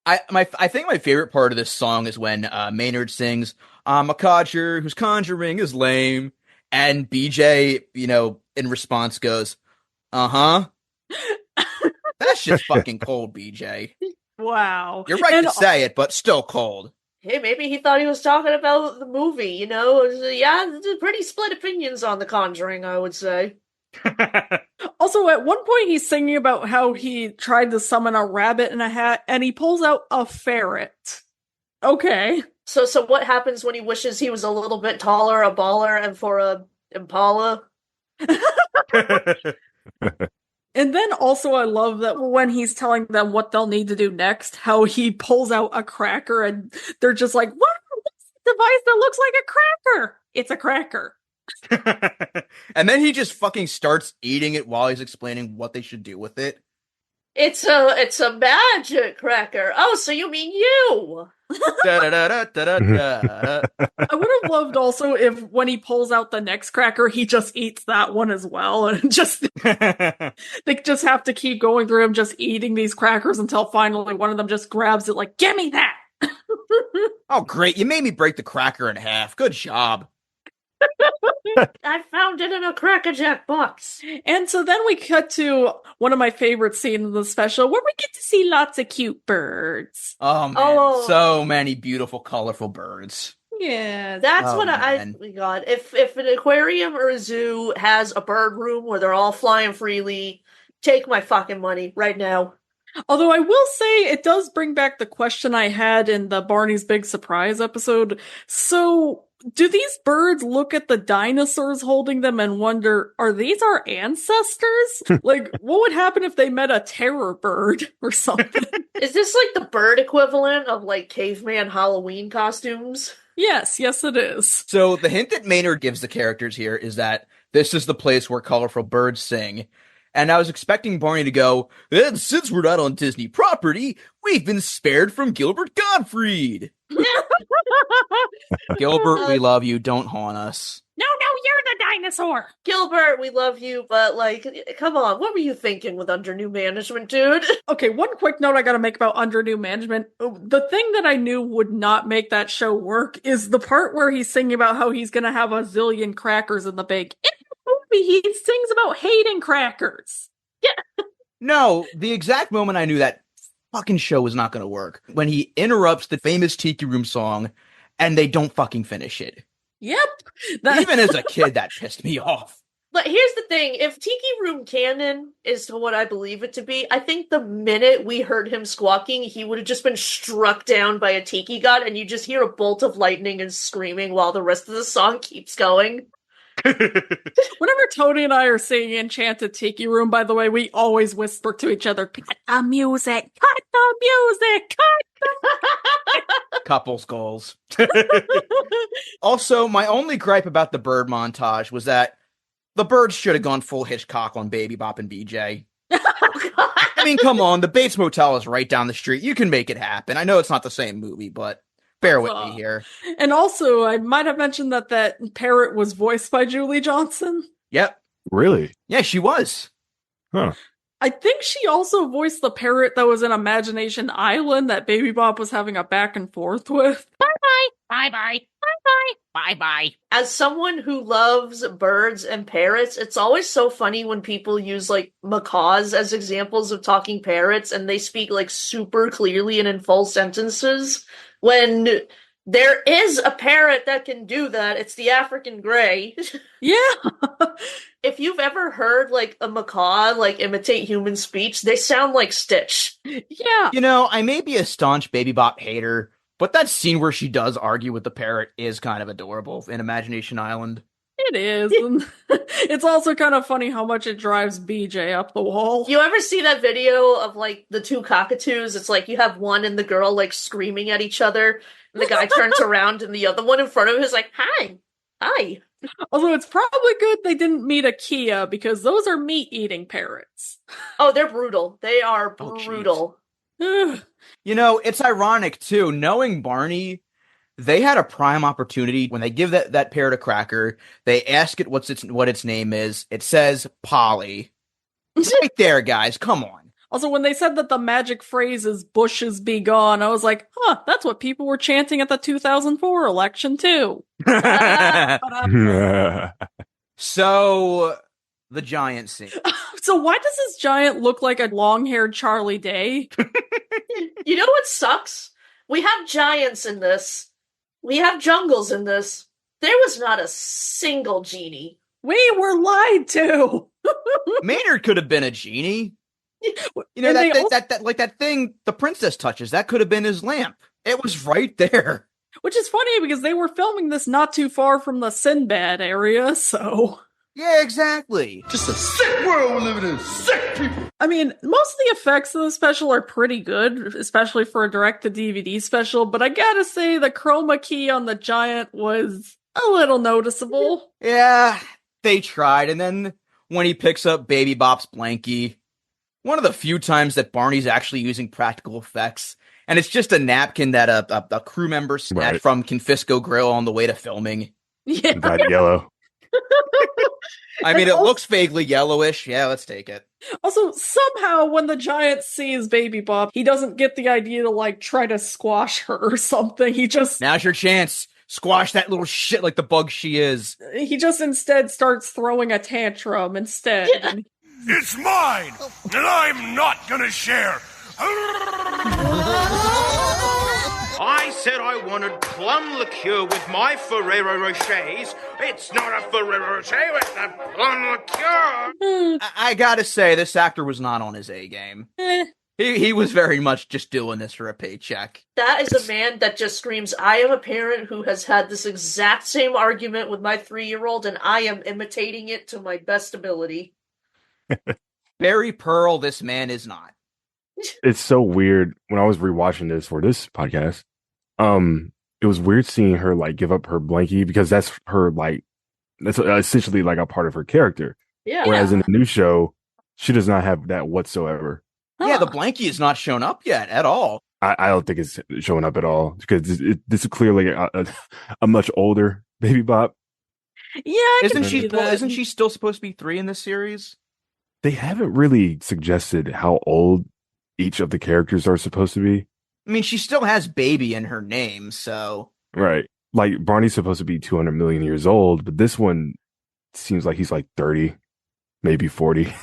A: I think my favorite part of this song is when Maynard sings, "I'm a codger whose conjuring is lame," and BJ, in response goes, "Uh-huh." That's just fucking cold, BJ.
B: Wow.
A: You're right to say it, but still cold.
C: Hey, maybe he thought he was talking about the movie, Yeah, there's pretty split opinions on The Conjuring, I would say.
B: Also, at one point he's singing about how he tried to summon a rabbit in a hat, and he pulls out a ferret. Okay.
C: So what happens when he wishes he was a little bit taller, a baller, and for a Impala?
B: And then also I love that when he's telling them what they'll need to do next, how he pulls out a cracker and they're just like, what? What's the device that looks like a cracker? It's a cracker.
A: And then he just fucking starts eating it while he's explaining what they should do with it.
C: It's a magic cracker. Oh, so you mean you?
B: I would have loved also if when he pulls out the next cracker, he just eats that one as well, and just they just have to keep going through him just eating these crackers until finally one of them just grabs it like, "Give me that!"
A: Oh, great! You made me break the cracker in half. Good job.
C: I found it in a Cracker Jack box.
B: And so then we cut to one of my favorite scenes of the special where we get to see lots of cute birds.
A: Oh, man. So many beautiful, colorful birds.
B: Yeah.
C: That's what we got. If an aquarium or a zoo has a bird room where they're all flying freely, take my fucking money right now.
B: Although I will say it does bring back the question I had in the Barney's Big Surprise episode. So, do these birds look at the dinosaurs holding them and wonder, are these our ancestors? Like, what would happen if they met a terror bird or something?
C: Is this like the bird equivalent of like caveman Halloween costumes?
B: Yes, it is.
A: So the hint that Maynard gives the characters here is that this is the place where colorful birds sing. And I was expecting Barney to go, and since we're not on Disney property, we've been spared from Gilbert Gottfried. Gilbert, we love you. Don't haunt us.
B: No, you're the dinosaur.
C: Gilbert, we love you, but like, come on, what were you thinking with Under New Management, dude?
B: Okay, one quick note I gotta make about Under New Management. The thing that I knew would not make that show work is the part where he's singing about how he's gonna have a zillion crackers in the bake. In the movie, he sings about hating crackers.
C: Yeah.
A: No, the exact moment I knew that fucking show was not gonna work, when he interrupts the famous Tiki Room song and they don't fucking finish it.
B: Yep.
A: Even as a kid, that pissed me off.
C: But here's the thing, if Tiki Room canon is what I believe it to be, I think the minute we heard him squawking, he would have just been struck down by a tiki god, and you just hear a bolt of lightning and screaming while the rest of the song keeps going.
B: Whenever Tony and I are singing Enchanted Tiki Room, by the way, we always whisper to each other, cut the music, cut the music, cut the
A: Couples goals. Also, my only gripe about the bird montage was that the birds should have gone full Hitchcock on Baby Bop and BJ. I mean, come on, the Bates Motel is right down the street. You can make it happen. I know it's not the same movie, but bear with me here.
B: And also, I might have mentioned that parrot was voiced by Julie Johnson.
A: Yep.
D: Really?
A: Yeah, she was.
D: Huh.
B: I think she also voiced the parrot that was in Imagination Island that Baby Bop was having a back and forth with.
C: Bye-bye. Bye-bye. Bye-bye. Bye-bye. As someone who loves birds and parrots, it's always so funny when people use, like, macaws as examples of talking parrots, and they speak, like, super clearly and in full sentences, when There is a parrot that can do that. It's the African gray.
B: Yeah.
C: If you've ever heard like a macaw like imitate human speech, they sound like Stitch.
B: Yeah.
A: You know, I may be a staunch Baby Bop hater, but that scene where she does argue with the parrot is kind of adorable in Imagination Island.
B: It is. And it's also kind of funny how much it drives BJ up the wall.
C: You ever see that video of like the two cockatoos? It's like you have one and the girl like screaming at each other, and the guy turns around and the other one in front of him is like, "Hi. Hi."
B: Although it's probably good they didn't meet a Kia, because those are meat-eating parrots.
C: Oh, they're brutal. They are brutal.
A: You know, it's ironic, too. Knowing Barney, they had a prime opportunity. When they give that parrot a cracker, they ask it what its name is. It says Polly. Right there, guys. Come on.
B: Also, when they said that the magic phrase is "bushes be gone," I was like, that's what people were chanting at the 2004 election, too.
A: So, the giant scene.
B: So why does this giant look like a long-haired Charlie Day?
C: You know what sucks? We have giants in this. We have jungles in this. There was not a single genie.
B: We were lied to.
A: Maynard could have been a genie. You know, that thing the princess touches, that could have been his lamp. It was right there.
B: Which is funny because they were filming this not too far from the Sinbad area, so...
A: Yeah, exactly.
K: Just a sick world we're living in. Sick people.
B: I mean, most of the effects of the special are pretty good, especially for a direct-to-DVD special, but I gotta say the chroma key on the giant was a little noticeable.
A: Yeah, they tried, and then when he picks up Baby Bop's blankie, one of the few times that Barney's actually using practical effects, and it's just a napkin that a crew member snatched from Confisco Grill on the way to filming.
B: Yeah.
D: Dyed yellow.
A: I mean, it looks vaguely yellowish. Yeah, let's take it.
B: Also, somehow when the giant sees Baby Bop, he doesn't get the idea to, like, try to squash her or something. He just...
A: Now's your chance. Squash that little shit like the bug she is.
B: He just instead starts throwing a tantrum instead.
C: Yeah.
K: It's mine, and I'm not gonna share.
L: I said I wanted plum liqueur with my Ferrero Rochers. It's not a Ferrero Rocher, it's a plum liqueur.
A: I gotta say, this actor was not on his A game. He was very much just doing this for a paycheck.
C: That is a man that just screams, "I am a parent who has had this exact same argument with my 3-year-old, and I am imitating it to my best ability."
A: Barry Pearl, this man is not.
D: It's so weird. When I was rewatching this for this podcast, it was weird seeing her like give up her blankie, because that's her, like, that's essentially like a part of her character.
C: Yeah.
D: Whereas in the new show, she does not have that whatsoever.
A: Yeah, the blankie has not shown up yet at all.
D: I don't think it's showing up at all, because this is clearly a much older Baby Bop.
B: Yeah, I
A: isn't
B: can see that.
A: Isn't she still supposed to be 3 in this series?
D: They haven't really suggested how old each of the characters are supposed to be.
A: I mean, she still has baby in her name, so...
D: Right. Like, Barney's supposed to be 200 million years old, but this one seems like he's like 30, maybe 40.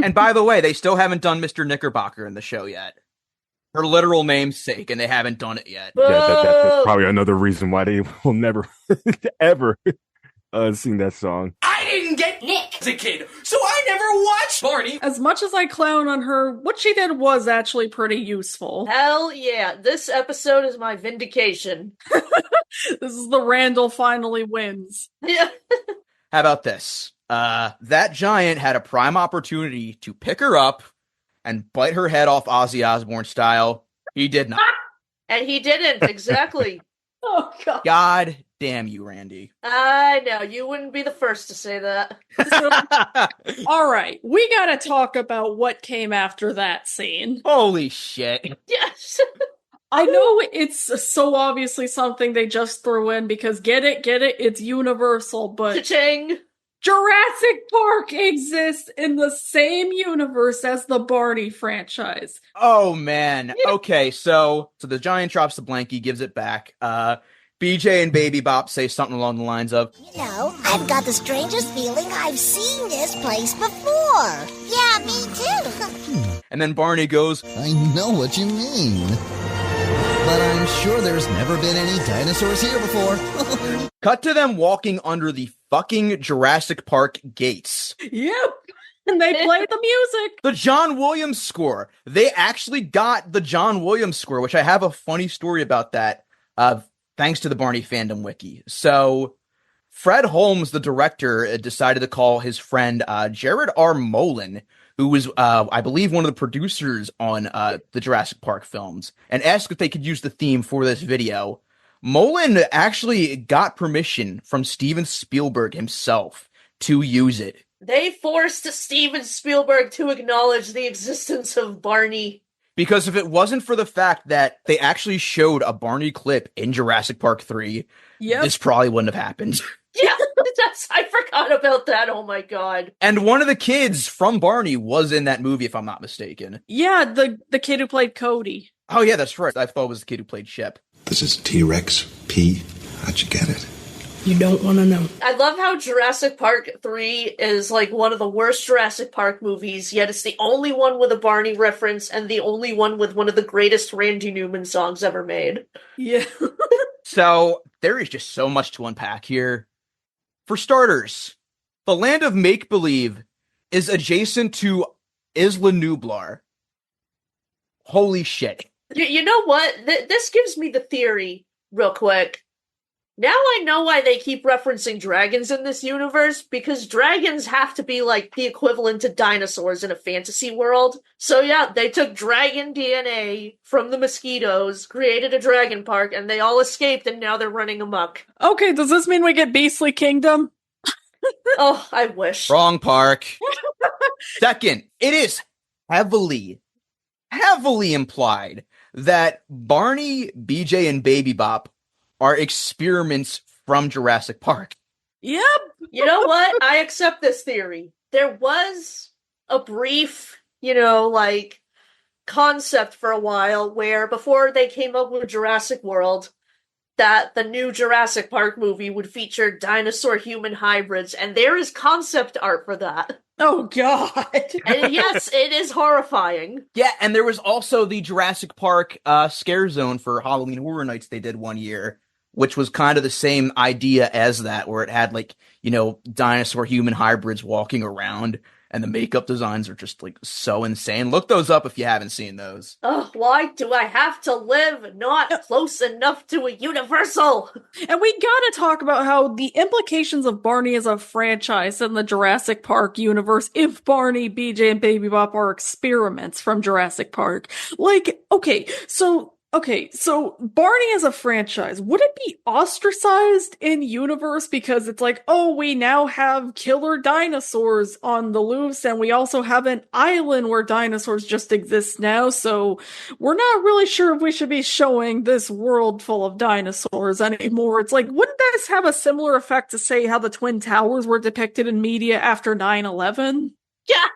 A: And by the way, they still haven't done Mr. Knickerbocker in the show yet. Her literal namesake, and they haven't done it yet.
D: Yeah, that's probably another reason why they will never, ever sing that song.
M: I didn't get Nick as a kid, so I never watched Barney.
B: As much as I clown on her, what she did was actually pretty useful.
C: Hell yeah, this episode is my vindication.
B: This is the Randall finally wins.
C: Yeah.
A: How about this? That giant had a prime opportunity to pick her up and bite her head off Ozzy Osbourne style. He did not.
C: And he didn't, exactly.
B: Oh, God.
A: God damn you, Randy.
C: I know, you wouldn't be the first to say that.
B: All right, we gotta talk about what came after that scene.
A: Holy shit.
C: Yes.
B: I know it's so obviously something they just threw in because get it, it's universal, but
C: Cha-ching.
B: Jurassic Park exists in the same universe as the Barney franchise.
A: Oh, man. Okay, so the giant drops the blankie, gives it back. BJ and Baby Bop say something along the lines of,
F: You know, I've got the strangest feeling I've seen this place before. Yeah, me too.
A: And then Barney goes,
H: I know what you mean. but I'm sure there's never been any dinosaurs here before.
A: Cut to them walking under the fucking Jurassic Park gates.
B: Yep. And they play the music.
A: The John Williams score. They actually got the John Williams score, which I have a funny story about that, thanks to the Barney Fandom Wiki. So Fred Holmes, the director, decided to call his friend Jared R. Molen, who was, I believe, one of the producers on the Jurassic Park films, and asked if they could use the theme for this video. Molen actually got permission from Steven Spielberg himself to use it.
C: They forced Steven Spielberg to acknowledge the existence of Barney.
A: Because if it wasn't for the fact that they actually showed a Barney clip in Jurassic Park 3, this probably wouldn't have happened.
C: Yeah, I forgot about that. Oh my god.
A: And one of the kids from Barney was in that movie, if I'm not mistaken.
B: Yeah, the kid who played Cody.
A: Oh yeah, that's right. I thought it was the kid who played Shep.
N: This is T-Rex P. How'd you get it?
O: You don't want to know.
C: I love how Jurassic Park 3 is like one of the worst Jurassic Park movies, yet it's the only one with a Barney reference and the only one with one of the greatest Randy Newman songs ever made.
B: Yeah.
A: So there is just so much to unpack here. For starters, the land of make-believe is adjacent to Isla Nublar. Holy shit.
C: You know what? This gives me the theory, real quick. Now I know why they keep referencing dragons in this universe, because dragons have to be like the equivalent to dinosaurs in a fantasy world. So yeah, they took dragon DNA from the mosquitoes, created a dragon park, and they all escaped, and now they're running amok.
B: Okay, does this mean we get Beastly Kingdom?
C: Oh, I wish.
A: Wrong park. Second, it is heavily implied that Barney, BJ, and Baby Bop are experiments from Jurassic Park.
B: Yep.
C: You know what? I accept this theory. There was a brief, like, concept for a while where before they came up with Jurassic World, that the new Jurassic Park movie would feature dinosaur-human hybrids, and there is concept art for that.
B: Oh, God.
C: And yes, it is horrifying.
A: Yeah, and there was also the Jurassic Park scare zone for Halloween Horror Nights they did one year, which was kind of the same idea as that, where it had, like, dinosaur-human hybrids walking around, and the makeup designs are just, like, so insane. Look those up if you haven't seen those.
C: Oh, why do I have to live not close enough to a Universal?
B: And we gotta talk about how the implications of Barney as a franchise in the Jurassic Park universe, if Barney, BJ, and Baby Bop are experiments from Jurassic Park. Like, okay, so Barney as a franchise, would it be ostracized in universe because it's like, oh, we now have killer dinosaurs on the loose, and we also have an island where dinosaurs just exist now, so we're not really sure if we should be showing this world full of dinosaurs anymore. It's like, wouldn't this have a similar effect to, say, how the Twin Towers were depicted in media after 9/11?
C: Yeah!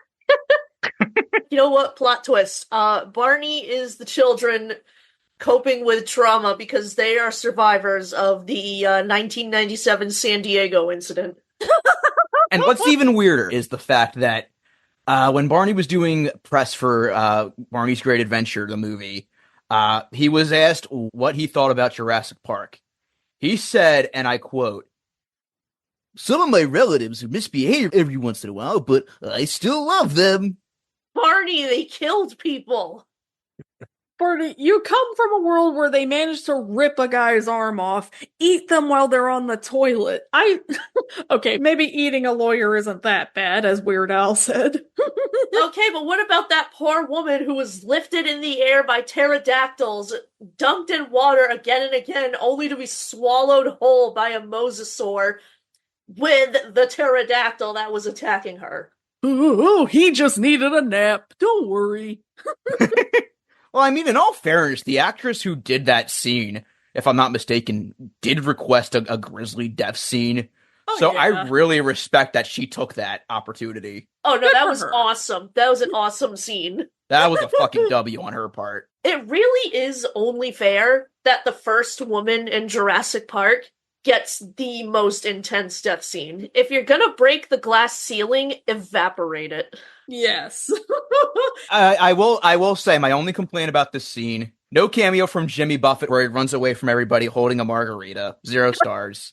C: You know what? Plot twist. Barney is the children coping with trauma because they are survivors of the 1997 San Diego incident.
A: And what's even weirder is the fact that when Barney was doing press for Barney's Great Adventure, the movie, he was asked what he thought about Jurassic Park. He said, and I quote, "Some of my relatives misbehave every once in a while, but I still love them."
C: Barney, they killed people.
B: Barney, you come from a world where they managed to rip a guy's arm off, eat them while they're on the toilet. Okay, maybe eating a lawyer isn't that bad, as Weird Al said.
C: Okay, but what about that poor woman who was lifted in the air by pterodactyls, dunked in water again and again, only to be swallowed whole by a mosasaur with the pterodactyl that was attacking her?
B: Oh, he just needed a nap. Don't worry.
A: Well, I mean, in all fairness, the actress who did that scene, if I'm not mistaken, did request a grisly death scene. So yeah. I really respect that she took that opportunity.
C: Oh, no, that was awesome. That was an awesome scene.
A: That was a fucking W on her part.
C: It really is only fair that the first woman in Jurassic Park gets the most intense death scene. If you're gonna break the glass ceiling, evaporate it.
B: Yes.
A: I will say my only complaint about this scene No cameo from Jimmy Buffett where he runs away from everybody holding a margarita. 0 stars.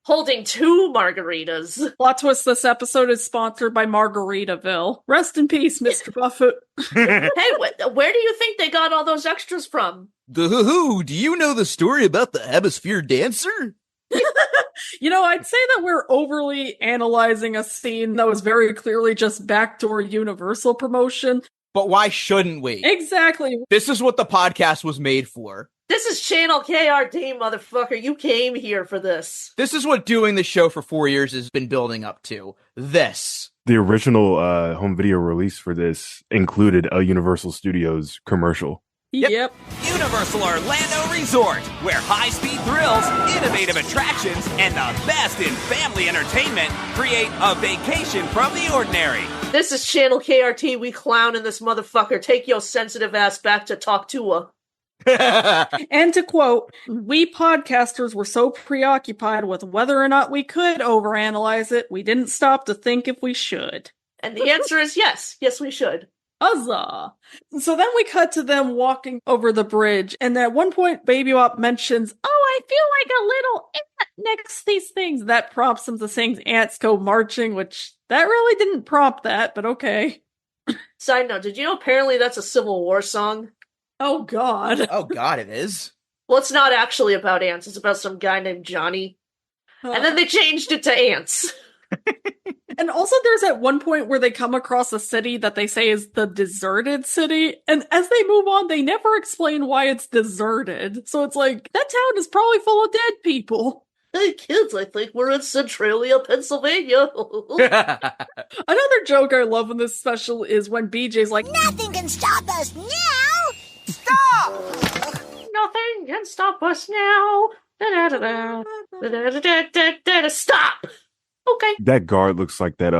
C: Holding 2 margaritas.
B: Plot twist, this episode is sponsored by Margaritaville. Rest in peace, Mr. Buffett.
C: Hey, where do you think they got all those extras from?
A: Do you know the story about the hemisphere dancer?
B: I'd say that we're overly analyzing a scene that was very clearly just backdoor Universal promotion.
A: But why shouldn't we?
B: Exactly.
A: This is what the podcast was made for.
C: This is Channel KRD, motherfucker. You came here for this.
A: This is what doing the show for 4 years has been building up to. This.
D: The original home video release for this included a Universal Studios commercial.
B: Yep.
O: Universal Orlando Resort, where high-speed thrills, innovative attractions, and the best in family entertainment create a vacation from the ordinary.
C: This is Channel KRT. We clown in this motherfucker. Take your sensitive ass back to talk to her.
B: And to quote, we podcasters were so preoccupied with whether or not we could overanalyze it, we didn't stop to think if we should.
C: And the answer is yes. Yes, we should.
B: Huzzah! So then we cut to them walking over the bridge, and at one point Baby Bop mentions, I feel like a little ant next to these things. That prompts him to sing Ants Go Marching, which that really didn't prompt that, but okay.
C: Side note, did you know apparently that's a Civil War song?
B: Oh god.
A: Oh god, it is?
C: Well, it's not actually about ants, it's about some guy named Johnny. And then they changed it to ants.
B: And also there's at one point where they come across a city that they say is the deserted city, and as they move on, they never explain why it's deserted. So it's like, that town is probably full of dead people.
C: Hey kids, I think we're in Centralia, Pennsylvania.
B: Another joke I love in this special is when BJ's like,
F: nothing can stop us now!
C: Stop! Nothing can stop us now. Stop! Okay.
D: That guard looks like that,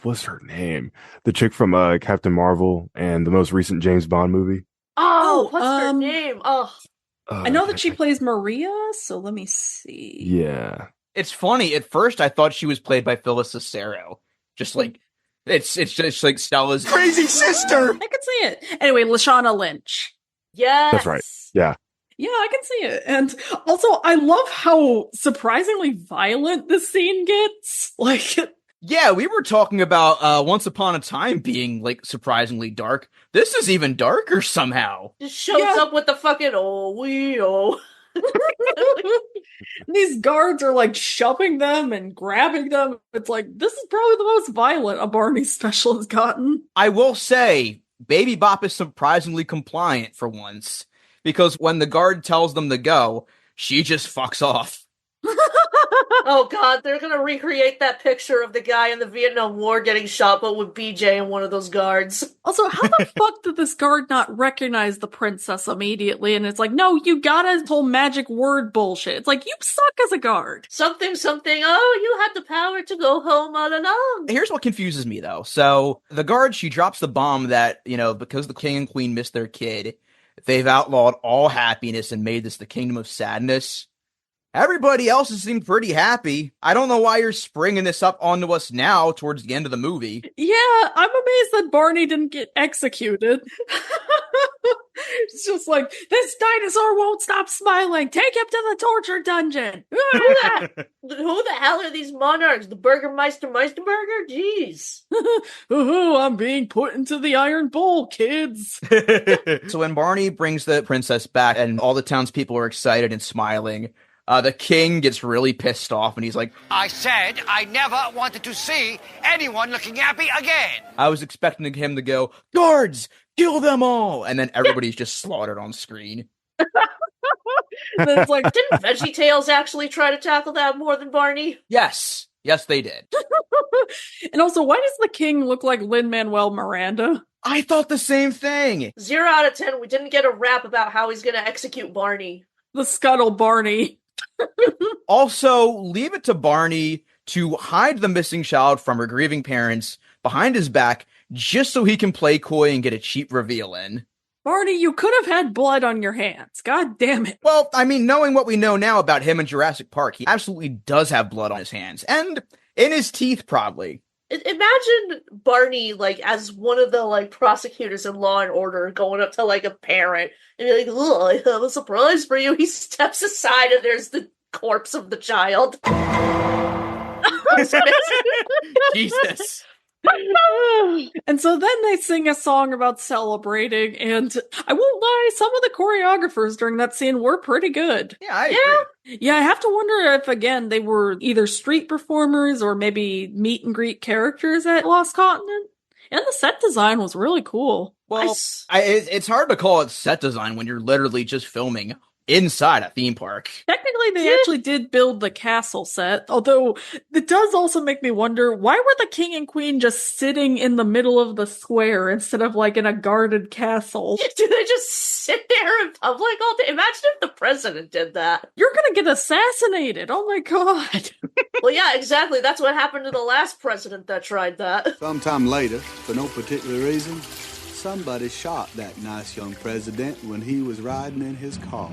D: what's her name? The chick from Captain Marvel and the most recent James Bond movie.
C: Oh, what's her name?
B: I know that she plays Maria, so let me see.
D: Yeah.
A: It's funny. At first, I thought she was played by Phyllis Cicero. Just like, it's just like Stella's
M: crazy sister.
B: I can see it. Anyway, Lashana Lynch.
C: Yes.
D: That's right. Yeah.
B: Yeah, I can see it. And also, I love how surprisingly violent this scene gets. Like,
A: yeah, we were talking about Once Upon a Time being, like, surprisingly dark. This is even darker somehow.
C: Just shows up with the fucking,
B: These guards are, like, shoving them and grabbing them. It's like, this is probably the most violent a Barney special has gotten.
A: I will say, Baby Bop is surprisingly compliant for once. Because when the guard tells them to go, she just fucks off.
C: Oh god, they're gonna recreate that picture of the guy in the Vietnam War getting shot, but with BJ and one of those guards.
B: Also, how the fuck did this guard not recognize the princess immediately? And it's like, no, you got a whole magic word bullshit. It's like, you suck as a guard.
C: Something, you had the power to go home all along.
A: Here's what confuses me, though. So, the guard, she drops the bomb that, because the king and queen missed their kid, they've outlawed all happiness and made this the kingdom of sadness. Everybody else has seemed pretty happy. I don't know why you're springing this up onto us now towards the end of the movie.
B: Yeah, I'm amazed that Barney didn't get executed. It's just like, this dinosaur won't stop smiling. Take him to the torture dungeon.
C: Who the hell are these monarchs? The Burgermeister Meisterburger? Jeez.
B: I'm being put into the Iron Bowl, kids.
A: So when Barney brings the princess back and all the townspeople are excited and smiling, the king gets really pissed off and he's like,
E: I said I never wanted to see anyone looking happy again.
A: I was expecting him to go, guards, kill them all. And then everybody's just slaughtered on screen.
C: Then it's like, didn't VeggieTales actually try to tackle that more than Barney?
A: Yes, they did.
B: And also, why does the king look like Lin-Manuel Miranda?
A: I thought the same thing.
C: 0 out of 10, we didn't get a rap about how he's gonna execute Barney.
B: The Scuttle Barney.
A: Also, leave it to Barney to hide the missing child from her grieving parents behind his back just so he can play coy and get a cheap reveal in.
B: Barney, you could have had blood on your hands. God damn it.
A: Well, I mean, knowing what we know now about him in Jurassic Park, he absolutely does have blood on his hands. And in his teeth, probably.
C: Imagine Barney, like, as one of the, like, prosecutors in Law and Order going up to, like, a parent and be like, "Oh, I have a surprise for you." He steps aside and there's the corpse of the child.
A: Jesus.
B: And so then they sing a song about celebrating, and I won't lie, some of the choreographers during that scene were pretty good.
A: Yeah, I agree.
B: Yeah, I have to wonder if, again, they were either street performers or maybe meet and greet characters at Lost Continent. And the set design was really cool.
A: Well, it's hard to call it set design when you're literally just filming inside a theme park.
B: Technically, they actually did build the castle set, although it does also make me wonder, why were the king and queen just sitting in the middle of the square instead of, like, in a guarded castle?
C: Do they just sit there in public all day? Imagine if the president did that.
B: You're gonna get assassinated! Oh my god!
C: Well, yeah, exactly. That's what happened to the last president that tried that.
G: Sometime later, for no particular reason, somebody shot that nice young president when he was riding in his car.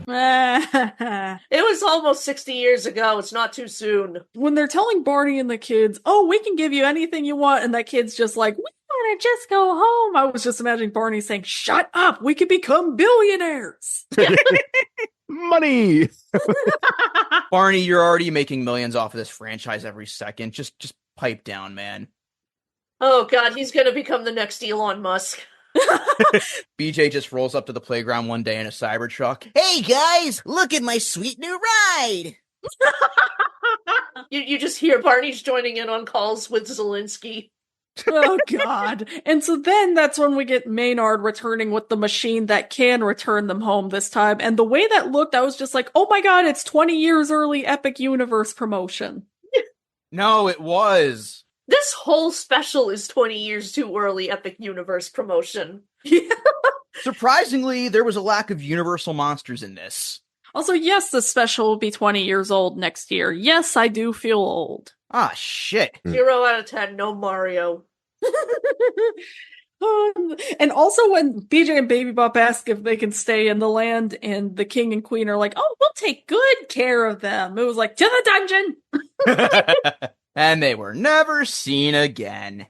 C: It was almost 60 years ago. It's not too soon.
B: When they're telling Barney and the kids, "Oh, we can give you anything you want," and that kid's just like, "We want to just go home," I was just imagining Barney saying, "Shut up, we could become billionaires."
D: Money!
A: Barney, you're already making millions off of this franchise every second. Just pipe down, man.
C: Oh god, he's gonna become the next Elon Musk.
A: BJ just rolls up to the playground one day in a Cybertruck.
F: Hey guys, look at my sweet new ride!
C: You just hear Barney's joining in on calls with Zelensky.
B: Oh god. And so then that's when we get Maynard returning with the machine that can return them home this time. And the way that looked, I was just like, oh my god, it's 20 years early Epic Universe promotion.
A: No, it was.
C: This whole special is 20 years too early Epic Universe promotion.
A: Surprisingly, there was a lack of Universal monsters in this.
B: Also, yes, the special will be 20 years old next year. Yes, I do feel old.
A: Ah, shit.
C: 0 out of 10, no Mario.
B: And also when BJ and Baby Bop ask if they can stay in the land, and the king and queen are like, "Oh, we'll take good care of them." It was like, to the dungeon!
A: And they were never seen again.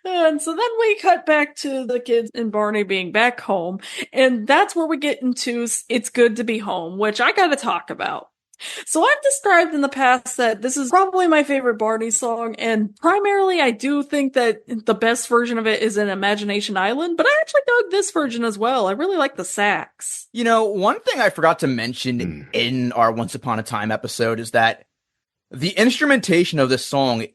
B: And so then we cut back to the kids and Barney being back home, and that's where we get into It's Good to Be Home, which I gotta talk about. So I've described in the past that this is probably my favorite Barney song, and primarily I do think that the best version of it is in Imagination Island, but I actually dug this version as well. I really like the sax.
A: You know, one thing I forgot to mention in our Once Upon a Time episode is that the instrumentation of this song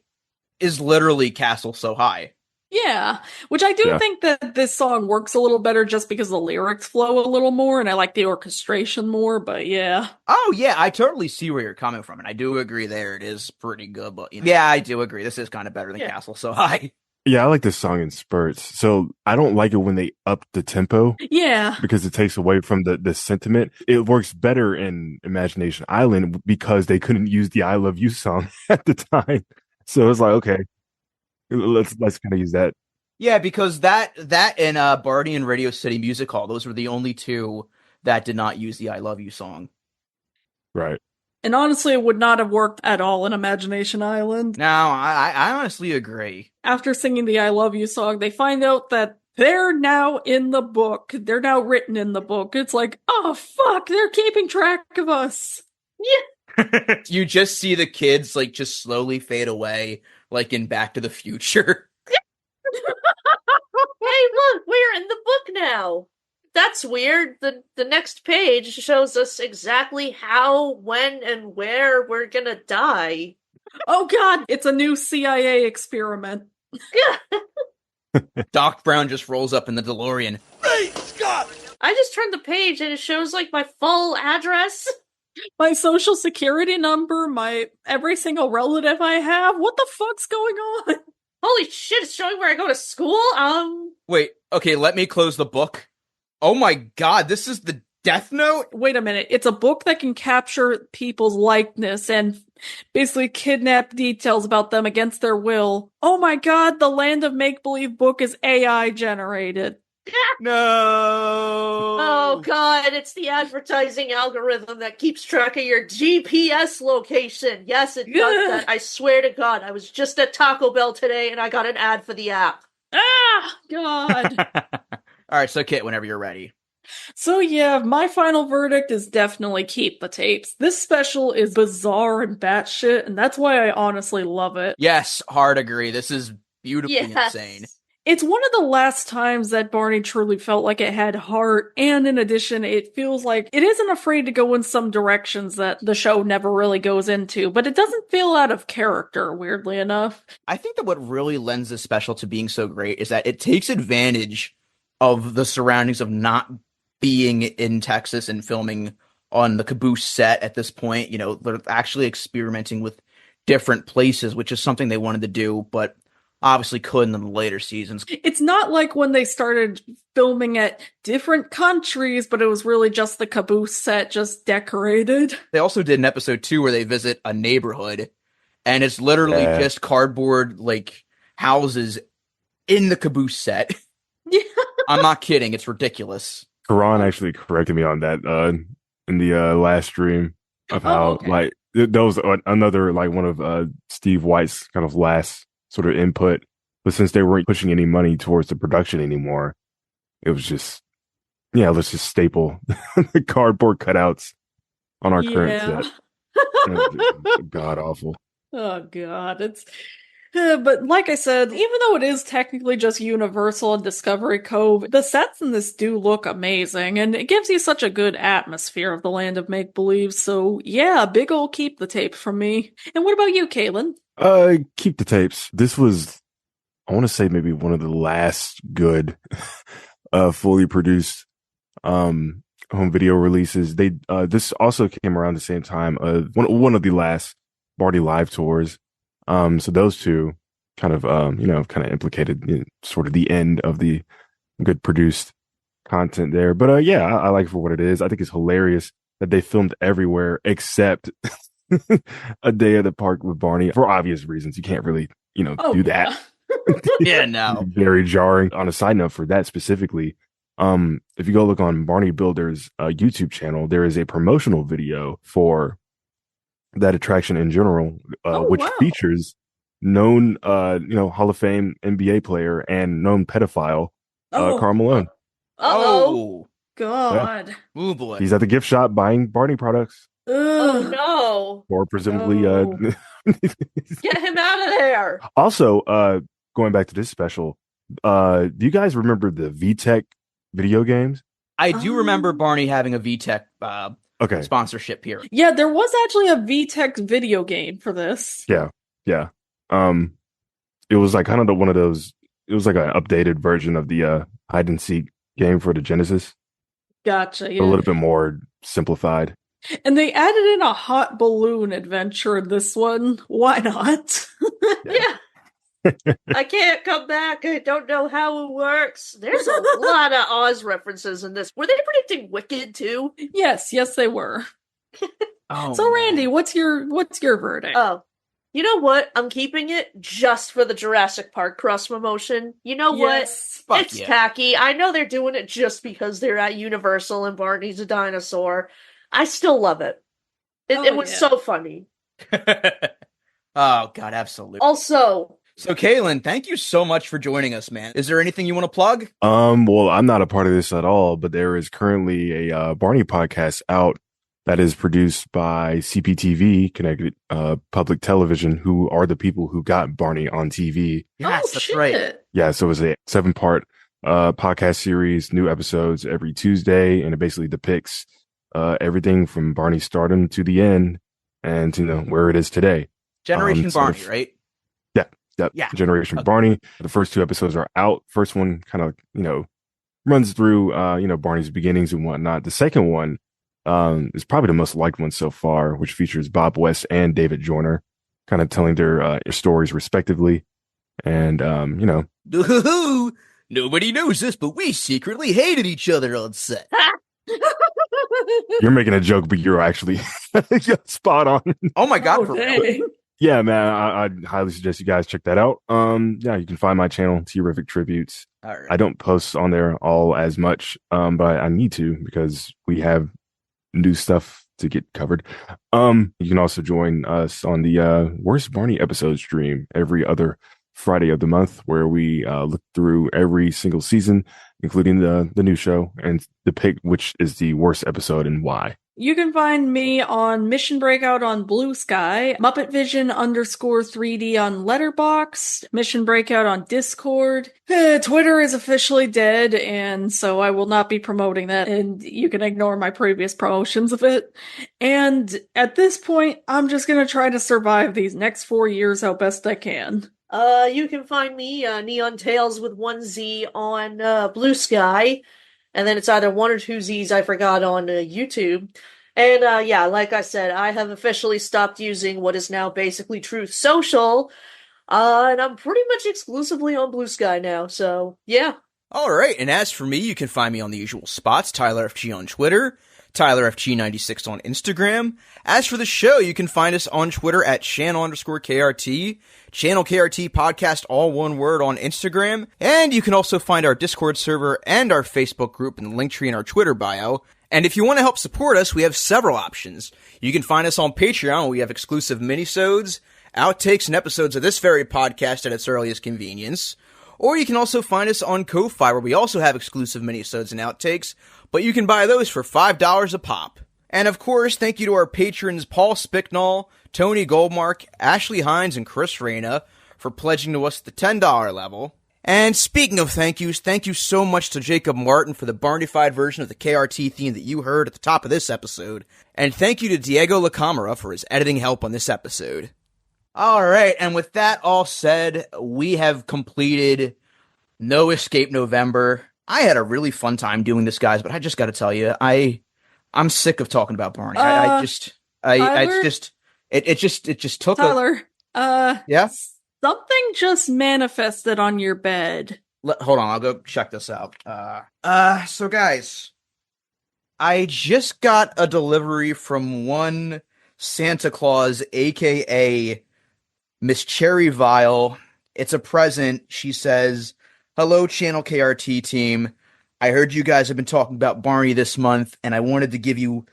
A: is literally Castle So High.
B: Yeah, which I do think that this song works a little better just because the lyrics flow a little more, and I like the orchestration more, but yeah.
A: Oh, yeah, I totally see where you're coming from, and I do agree there. It is pretty good, but yeah, I do agree. This is kind of better than Castle So High.
D: Yeah, I like this song in spurts. So I don't like it when they up the tempo.
B: Yeah.
D: Because it takes away from the sentiment. It works better in Imagination Island because they couldn't use the I Love You song at the time. So it's like, okay, let's kind of use that.
A: Yeah, because that and Barney and Radio City Music Hall, those were the only two that did not use the I Love You song.
D: Right.
B: And honestly, it would not have worked at all in Imagination Island.
A: No, I honestly agree.
B: After singing the I Love You song, they find out that they're now in the book. They're now written in the book. It's like, oh fuck, they're keeping track of us.
C: Yeah.
A: You just see the kids like just slowly fade away, like in Back to the Future.
C: Hey, look, we're in the book now. That's weird. The next page shows us exactly how, when, and where we're gonna die.
B: Oh god, it's a new CIA experiment.
A: Doc Brown just rolls up in the DeLorean.
M: Hey, Scott!
C: I just turned the page and it shows like my full address.
B: My social security number, my every single relative I have. What the fuck's going on?
C: Holy shit, it's showing where I go to school?
A: Wait, okay, let me close the book. Oh my god, this is the Death Note?
B: Wait a minute. It's a book that can capture people's likeness and basically kidnap details about them against their will. Oh my god, the Land of Make-Believe book is AI generated.
A: No.
C: Oh God, it's the advertising algorithm that keeps track of your GPS location. Yes, it does that. I swear to God, I was just at Taco Bell today and I got an ad for the app.
B: Ah, God.
A: All right, so Kit, whenever you're ready.
B: So yeah, my final verdict is definitely keep the tapes. This special is bizarre and batshit, and that's why I honestly love it.
A: Yes, hard agree. This is beautifully insane.
B: It's one of the last times that Barney truly felt like it had heart, and in addition, it feels like it isn't afraid to go in some directions that the show never really goes into, but it doesn't feel out of character, weirdly enough.
A: I think that what really lends this special to being so great is that it takes advantage of the surroundings of not being in Texas and filming on the Caboose set at this point. You know, they're actually experimenting with different places, which is something they wanted to do, but obviously couldn't in the later seasons.
B: It's not like when they started filming at different countries, but it was really just the Caboose set, just decorated.
A: They also did an episode 2 where they visit a neighborhood, and it's literally just cardboard, like, houses in the Caboose set.
B: Yeah.
A: I'm not kidding. It's ridiculous.
D: Karan actually corrected me on that in the last stream of how, like, that was another, like, one of Steve White's kind of last sort of input, but since they weren't pushing any money towards the production anymore, it was just, let's just staple the cardboard cutouts on our current set. God awful.
B: Oh God, it's but like I said, even though it is technically just Universal and Discovery Cove, the sets in this do look amazing, and it gives you such a good atmosphere of the land of make-believe. So yeah, big ol' keep the tape from me. And what about you, Caitlin?
D: Keep the tapes. This was, I want to say, maybe one of the last good fully produced home video releases. They this also came around the same time, one of the last Barney live tours. So those two kind of implicated sort of the end of the good produced content there. But I like it for what it is. I think it's hilarious that they filmed everywhere except a day at the park with Barney, for obvious reasons. You can't really, do that.
A: Yeah, no.
D: Very jarring. On a side note for that specifically, if you go look on Barney Builder's YouTube channel, there is a promotional video for that attraction in general, which features known, Hall of Fame NBA player and known pedophile, Karl Malone.
C: Oh,
B: God.
A: Yeah. Oh, boy.
D: He's at the gift shop buying Barney products.
C: Oh, no.
D: Or presumably,
C: get him out of there.
D: Also, going back to this special, do you guys remember the VTech video games?
A: I do remember Barney having a VTech sponsorship here.
B: Yeah, there was actually a VTech video game for this.
D: Yeah. It was like kind of one of those. It was like an updated version of the hide and seek game for the Genesis.
B: Gotcha. Yeah.
D: A little bit more simplified.
B: And they added in a hot balloon adventure in this one. Why not?
C: Yeah. I can't come back. I don't know how it works. There's a lot of Oz references in this. Were they predicting Wicked too?
B: Yes, they were. So Randy, what's your verdict?
C: Oh, you know what? I'm keeping it just for the Jurassic Park cross promotion. You know what? It's tacky. I know they're doing it just because they're at Universal and Barney's a dinosaur. I still love it. It was so funny.
A: Oh, God, absolutely.
C: Also,
A: so, Kaylin, thank you so much for joining us, man. Is there anything you want to plug?
D: Well, I'm not a part of this at all, but there is currently a Barney podcast out that is produced by CPTV, Connected Public Television, who are the people who got Barney on TV.
A: Yes, that's right.
D: Yeah, so it's a 7-part podcast series, new episodes every Tuesday, and it basically depicts everything from Barney's stardom to the end and to where it is today.
A: Generation Barney, right?
D: Yeah. Generation Barney. The first 2 episodes are out. First one kind of, runs through, Barney's beginnings and whatnot. The second one is probably the most liked one so far, which features Bob West and David Joyner kind of telling their stories respectively. And,
A: nobody knows this, but we secretly hated each other on set.
D: You're making a joke, but you're actually spot on.
A: Oh my God. For real.
D: Yeah, man, I'd highly suggest you guys check that out. Yeah, you can find my channel, Teeriffic Tributes.
A: All right.
D: I don't post on there all as much, but I need to because we have new stuff to get covered. You can also join us on the Worst Barney episode stream every other Friday of the month, where we look through every single season, including the new show, and depict which is the worst episode and why.
B: You can find me on Mission Breakout on Blue Sky, Muppet Vision _3D on Letterboxd, Mission Breakout on Discord. Twitter is officially dead, and so I will not be promoting that, and you can ignore my previous promotions of it. And at this point, I'm just gonna try to survive these next 4 years how best I can.
C: You can find me, Neon Tales with 1 Z on Blue Sky. And then it's either 1 or 2 Z's, I forgot, on YouTube. And yeah, like I said, I have officially stopped using what is now basically Truth Social. And I'm pretty much exclusively on Blue Sky now, so yeah.
A: Alright, and as for me, you can find me on the usual spots, TylerFG on Twitter, TylerFG96 on Instagram. As for the show, you can find us on Twitter at channel_KRT, Channel KRT Podcast, all one word, on Instagram. And you can also find our Discord server and our Facebook group in the link tree in our Twitter bio. And if you want to help support us, we have several options. You can find us on Patreon, where we have exclusive minisodes, outtakes, and episodes of this very podcast at its earliest convenience. Or you can also find us on Ko-Fi, where we also have exclusive minisodes and outtakes, but you can buy those for $5 a pop. And of course, thank you to our patrons Paul Spicknall, Tony Goldmark, Ashley Hines, and Chris Reyna for pledging to us the $10 level. And speaking of thank yous, thank you so much to Jacob Martin for the Barneyfied version of the KRT theme that you heard at the top of this episode. And thank you to Diego LaCamera for his editing help on this episode. Alright, and with that all said, we have completed No Escape November. I had a really fun time doing this, guys, but I just gotta tell you, I'm sick of talking about Barney. It just took
B: Tyler,
A: yeah?
B: Something just manifested on your bed.
A: Hold on, I'll go check this out. So guys, I just got a delivery from one Santa Claus, aka Miss Cherry Vial. It's a present. She says, "Hello, Channel KRT team. I heard you guys have been talking about Barney this month, and I wanted to give you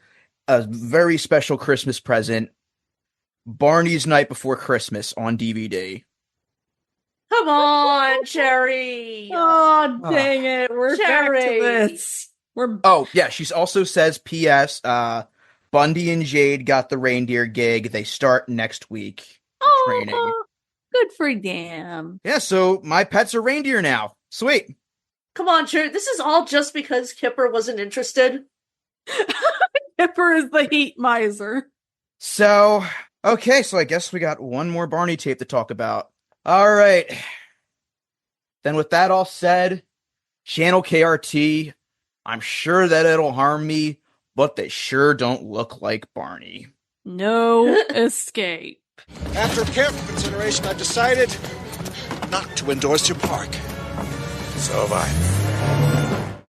A: a very special Christmas present. Barney's Night Before Christmas on DVD."
C: Come on, Cherry!
B: Oh, dang it. We're
C: Cherry.
B: back to this.
A: Oh, yeah, she also says, P.S., Bundy and Jade got the reindeer gig. They start next week. Training.
B: Good for them.
A: Yeah, so my pet's a reindeer now. Sweet.
C: Come on, Cherry. This is all just because Kipper wasn't interested.
B: Kipper is the heat miser.
A: So, okay, so I guess we got one more Barney tape to talk about. All right. Then with that all said, Channel KRT, I'm sure that it'll harm me, but they sure don't look like Barney.
B: No escape.
K: After careful consideration, I've decided not to endorse your park. So have I.